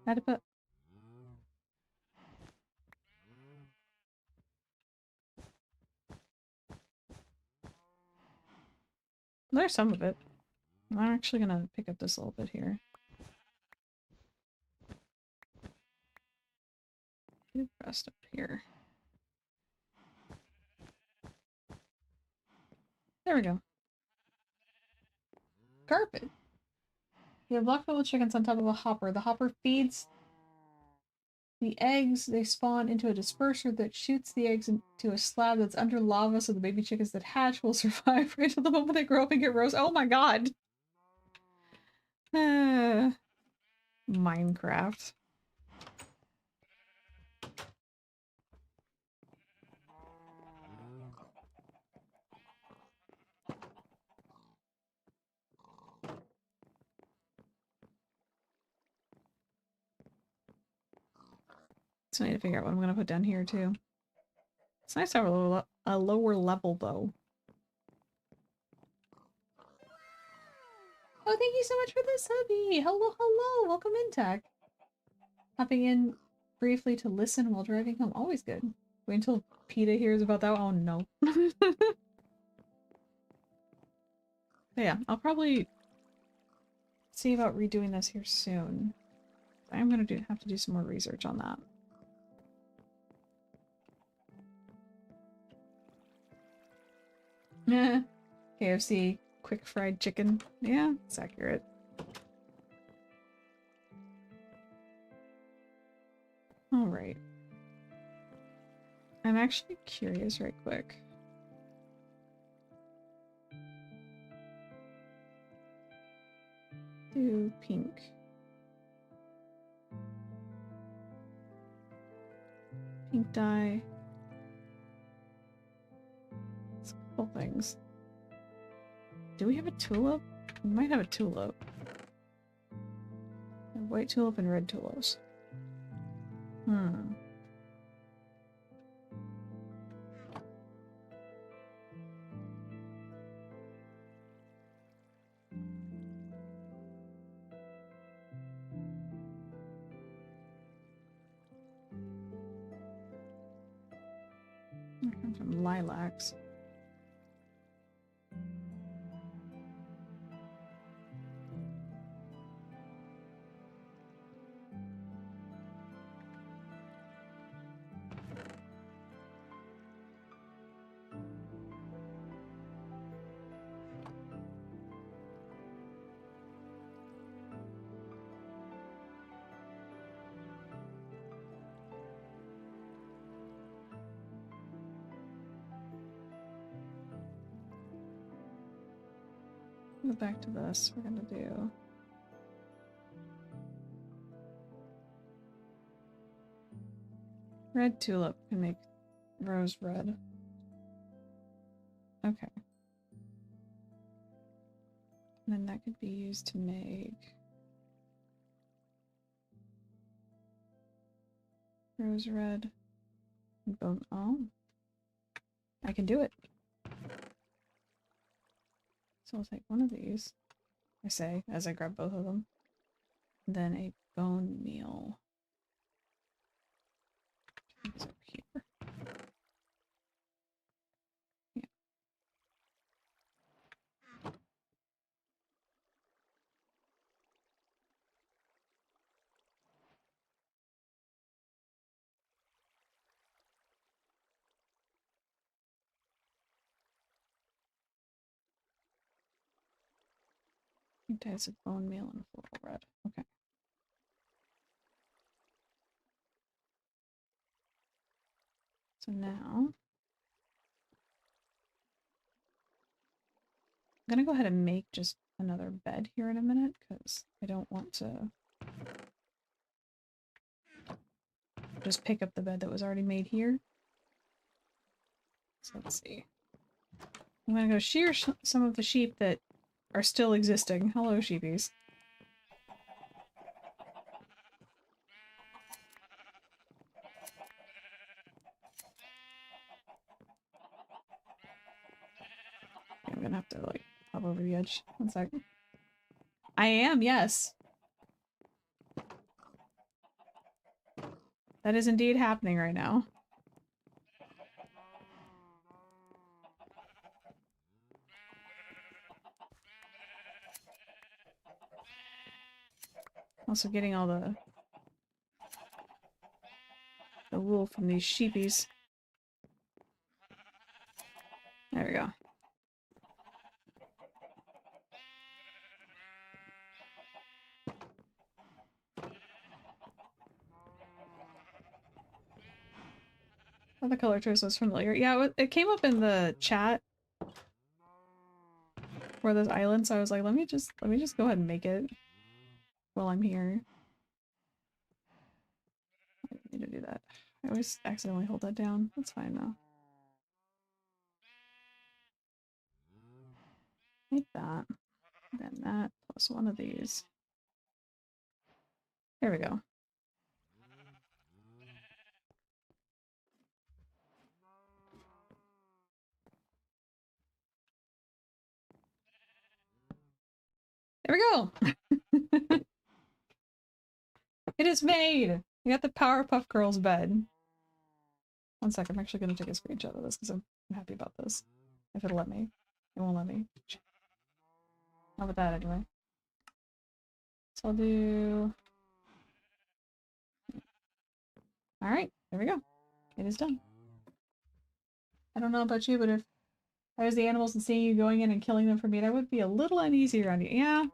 I had to put... There's some of it. I'm actually gonna pick up this a little bit here. Do the rest up here. There we go. Carpet. You have block-filled with chickens on top of a hopper. The hopper feeds the eggs. They spawn into a disperser that shoots the eggs into a slab that's under lava, so the baby chickens that hatch will survive right until the moment they grow up and get roasted. Oh my god! Minecraft. So I need to figure out what I'm going to put down here, too. It's nice to have a lower level, though. Oh, thank you so much for this, hubby! Hello, hello! Welcome in, Tech. Hopping in briefly to listen while driving home. Always good. Wait until PETA hears about that. Oh, no. But yeah, I'll probably see about redoing this here soon. I'm going to have to do some more research on that. KFC quick fried chicken. Yeah, it's accurate. Alright. I'm actually curious right quick. Do pink. Pink dye. It's a couple things. Do we have a tulip? We might have a tulip. A white tulip and red tulips. Hmm. That comes from lilacs. Go back to this. We're gonna do red tulip can make rose red. Okay. And then that could be used to make rose red and bone. Oh, I can do it. So I'll take one of these, I say, as I grab both of them. Then a bone meal. It's over here. Types of bone meal and floral red. Okay. So now I'm gonna go ahead and make just another bed here in a minute because I don't want to just pick up the bed that was already made here. So let's see. I'm gonna go shear some of the sheep that are still existing. Hello, sheepies. I'm gonna have to, like, hop over the edge. 1 sec. I am, yes. That is indeed happening right now. Also getting all the wool from these sheepies. There we go. Oh, the color choice was familiar. Yeah, it came up in the chat for this island, so I was like, let me just go ahead and make it while I'm here. I didn't need to do that. I always accidentally hold that down. That's fine though. Make that. Then that plus one of these. There we go. There we go! It is made! We got the Powerpuff Girls bed. 1 sec, I'm actually gonna take a screenshot of this because I'm happy about this. If it'll let me. It won't let me. Not with that anyway. So I'll do... Alright, there we go. It is done. I don't know about you, but if I was the animals and seeing you going in and killing them for meat, I would be a little uneasy around you. Yeah.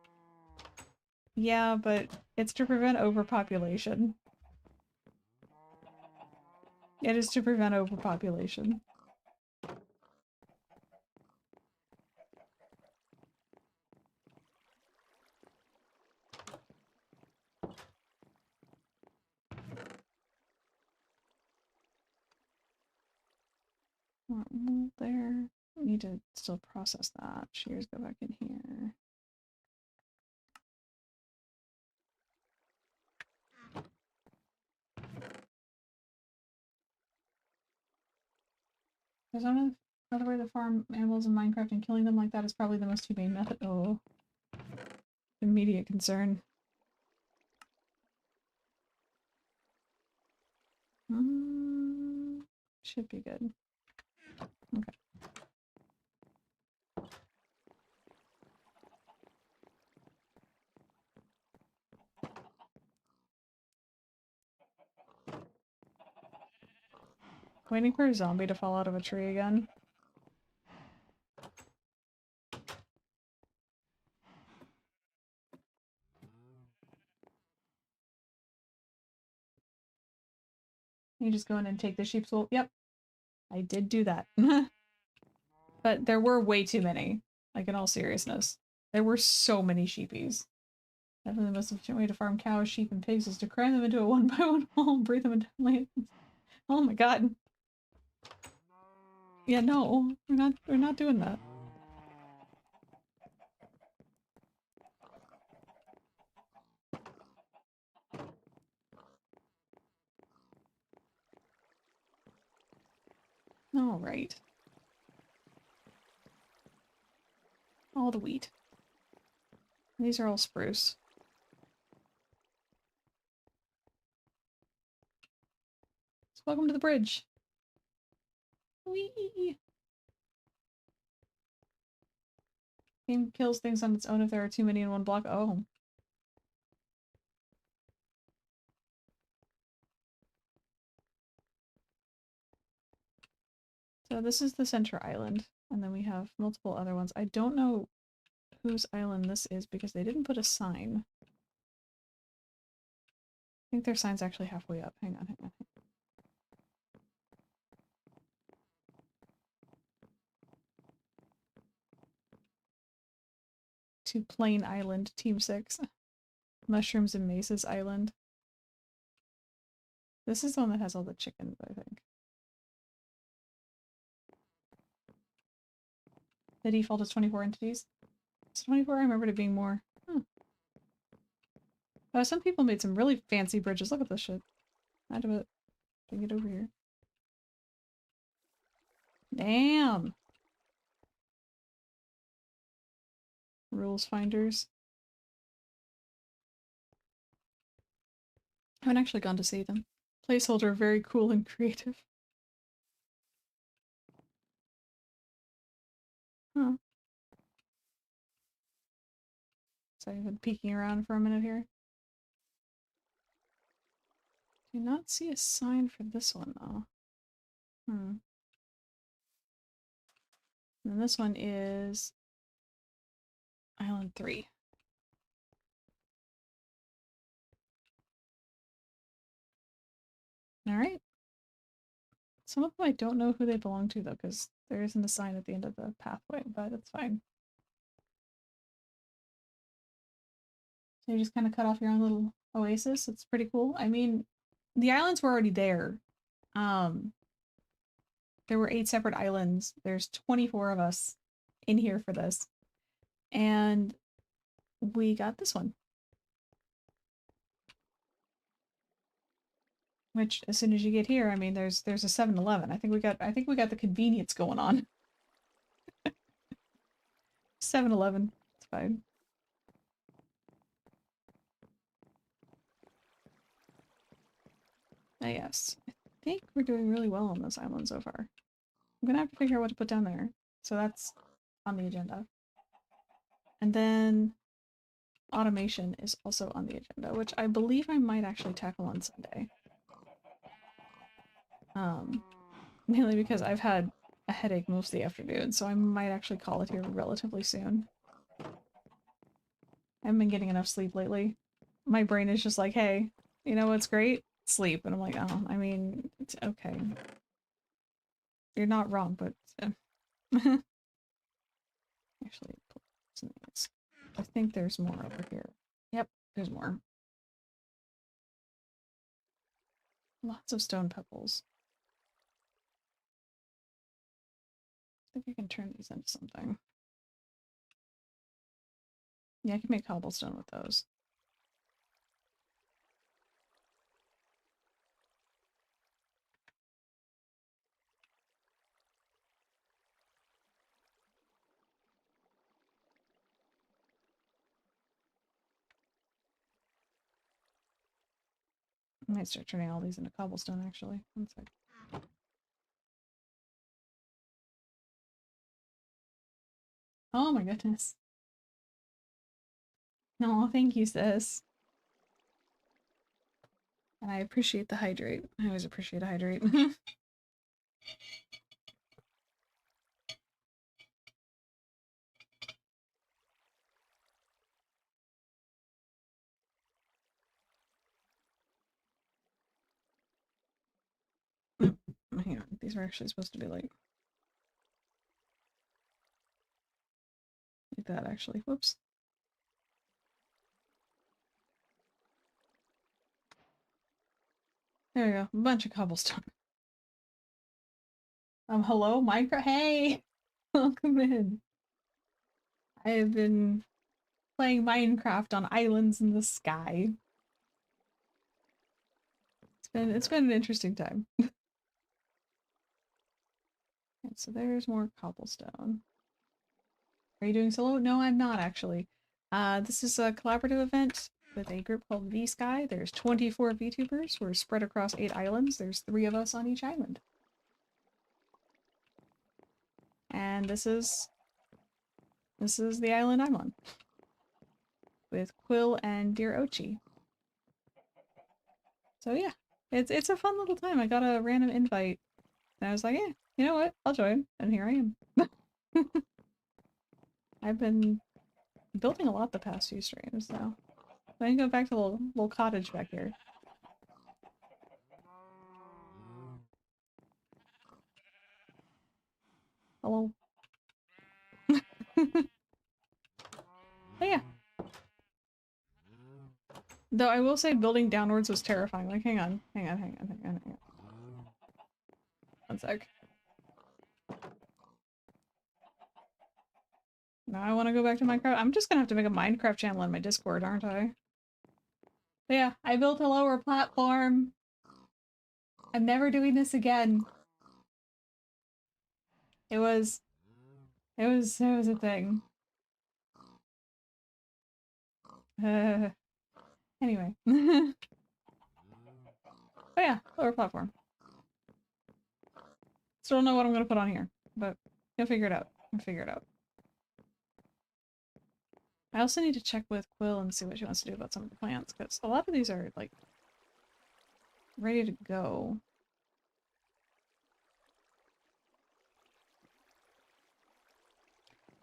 Yeah, but it's to prevent overpopulation. It is to prevent overpopulation. There. I need to still process that. Shears go back in here. There's another way to farm animals in Minecraft, and killing them like that is probably the most humane method. Oh. Immediate concern. Should be good. Okay. Waiting for a zombie to fall out of a tree again. You just go in and take the sheep's wool. Yep. I did do that. But there were way too many. Like, in all seriousness. There were so many sheepies. Definitely the most efficient way to farm cows, sheep, and pigs is to cram them into a one-by-one hole and breathe them into land. Oh my god. Yeah, no. We're not doing that. Alright. All the wheat. These are all spruce. So welcome to the bridge. Whee! Game kills things on its own if there are too many in one block. Oh. So this is the center island, and then we have multiple other ones. I don't know whose island this is because they didn't put a sign. I think their sign's actually halfway up. Hang on, hang on. To Plain Island, Team 6. Mushrooms and Maces Island. This is the one that has all the chickens, I think. The default is 24 entities. It's 24, I remembered it being more. Some people made some really fancy bridges. Look at this shit. Out of it. Bring it over here. Damn! Rules finders. I haven't actually gone to see them. Placeholder, very cool and creative. Huh. So I've been peeking around for a minute here. Do not see a sign for this one, though. And then this one is Island 3. Alright. Some of them I don't know who they belong to, though, because there isn't a sign at the end of the pathway, but it's fine. So you just kind of cut off your own little oasis. It's pretty cool. I mean, the islands were already there. There were 8 separate islands. There's 24 of us in here for this. And we got this one. Which, as soon as you get here, I mean, there's a 7-Eleven. I think we got the convenience going on. 7-Eleven. It's fine. Yes. I think we're doing really well on this island so far. I'm gonna have to figure out what to put down there. So that's on the agenda. And then automation is also on the agenda, which I believe I might actually tackle on Sunday. Mainly because I've had a headache most of the afternoon, so I might actually call it here relatively soon. I haven't been getting enough sleep lately. My brain is just like, hey, you know what's great? Sleep. And I'm like, oh, I mean, it's okay. You're not wrong, but... Actually, I think there's more over here. Yep, there's more. Lots of stone pebbles. I think I can turn these into something. Yeah, I can make cobblestone with those. I might start turning all these into cobblestone, actually. One sec. Oh my goodness. No, thank you, sis. And I appreciate the hydrate. I always appreciate a hydrate. Hang on, these are actually supposed to be like that, actually. Whoops. There we go. A bunch of cobblestone. Hello, Minecraft? Hey! Welcome in. I have been playing Minecraft on islands in the sky. It's been an interesting time. Okay, so there's more cobblestone. Are you doing solo? No, I'm not actually. This is a collaborative event with a group called VSky. There's 24 Vtubers. We're spread across 8 islands. There's 3 of us on each island. And this is the island I'm on. With Quill and Dear Ochi. So yeah, it's a fun little time. I got a random invite. And I was like, yeah, you know what? I'll join. And here I am. I've been building a lot the past few streams, though. I can go back to the little cottage back here. Hello. But yeah. Though I will say building downwards was terrifying. Like, hang on. One sec. Now I want to go back to Minecraft. I'm just gonna have to make a Minecraft channel on my Discord, aren't I? But yeah, I built a lower platform. I'm never doing this again. It was a thing. Anyway. But yeah, lower platform. Still don't know what I'm gonna put on here, but you'll figure it out. I also need to check with Quill and see what she wants to do about some of the plants, because a lot of these are, like, ready to go.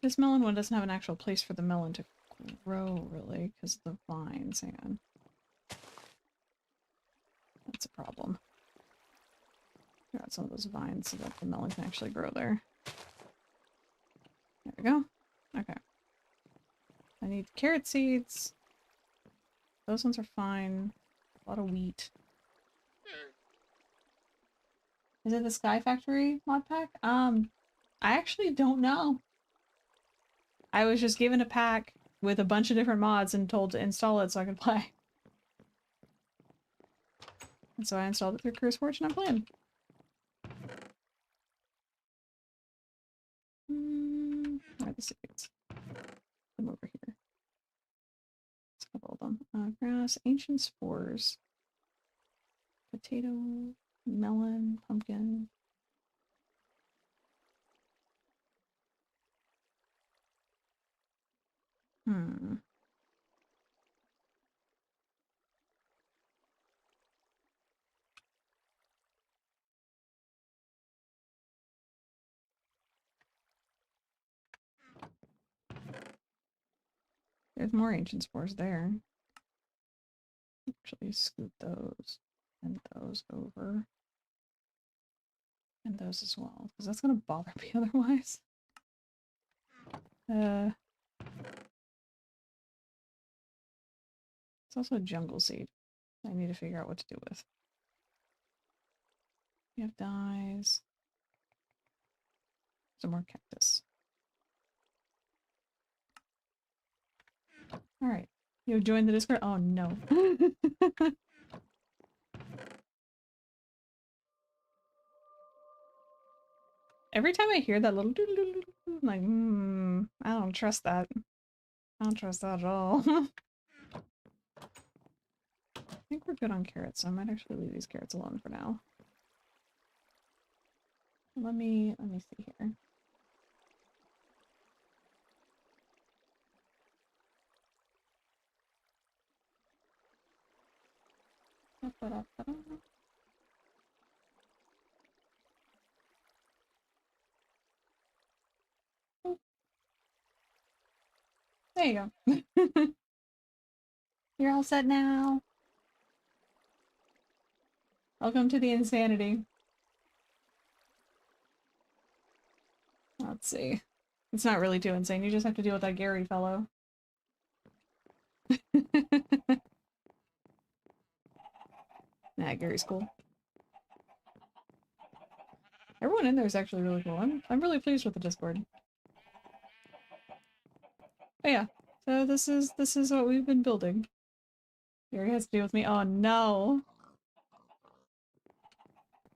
This melon one doesn't have an actual place for the melon to grow, really, because of the vines. Hang on. That's a problem. Got some of those vines so that the melon can actually grow there. There we go. Okay. I need carrot seeds. Those ones are fine. A lot of wheat. Is it the Sky Factory mod pack? I actually don't know. I was just given a pack with a bunch of different mods and told to install it so I could play. And so I installed it through CurseForge and I'm playing. Where are the seeds? Come over here. Let's a couple of them. Grass, ancient spores. Potato, melon, pumpkin. There's more ancient spores there. Actually scoop those and those over. And those as well, because that's gonna bother me otherwise. It's also a jungle seed. I need to figure out what to do with. We have dyes. Some more cactus. Alright. You joined the Discord? Oh no. Every time I hear that little doo-doo-doo-doo, I'm like, I don't trust that. I don't trust that at all. I think we're good on carrots, so I might actually leave these carrots alone for now. Let me see here. There you go. You're all set now. Welcome to the insanity. Let's see. It's not really too insane. You just have to deal with that Gary fellow. Nah, Gary's cool. Everyone in there is actually really cool. I'm really pleased with the Discord. But yeah, so this is what we've been building. Gary has to deal with me. Oh no!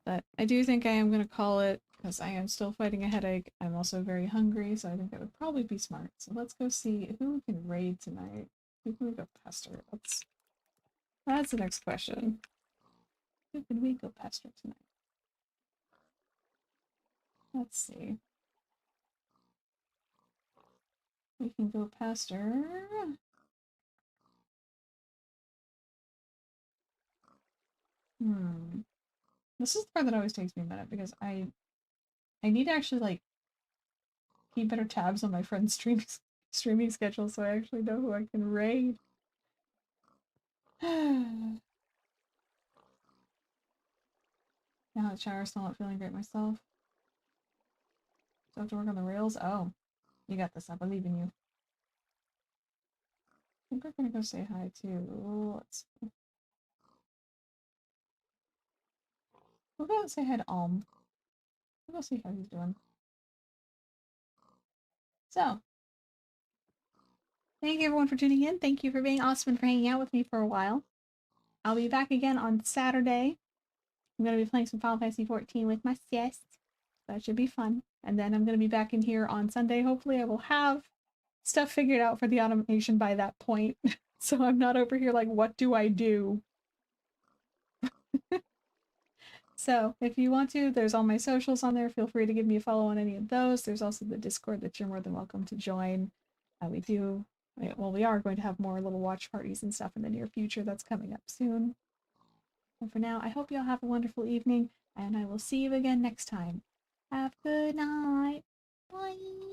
But I do think I am gonna call it, because I am still fighting a headache. I'm also very hungry, so I think that would probably be smart. So let's go see who we can raid tonight. Who can we go pester? That's the next question. Who can we go pester tonight? Let's see. We can go pester. This is the part that always takes me a minute, because I need to actually, like, keep better tabs on my friends' streams. streaming schedule so I actually know who I can raid. Now the shower, still not feeling great myself. So I have to work on the rails? Oh, you got this. I believe in you. I think we're gonna go say hi to... Let's see. We'll go say hi to Alm. We'll go see how he's doing. So, thank you everyone for tuning in. Thank you for being awesome and for hanging out with me for a while. I'll be back again on Saturday. I'm going to be playing some Final Fantasy XIV with my sis. That should be fun. And then I'm going to be back in here on Sunday. Hopefully I will have stuff figured out for the automation by that point. So I'm not over here like, what do I do? So if you want to, there's all my socials on there. Feel free to give me a follow on any of those. There's also the Discord that you're more than welcome to join. We are going to have more little watch parties and stuff in the near future. That's coming up soon. And for now, I hope you all have a wonderful evening, and I will see you again next time. Have a good night. Bye.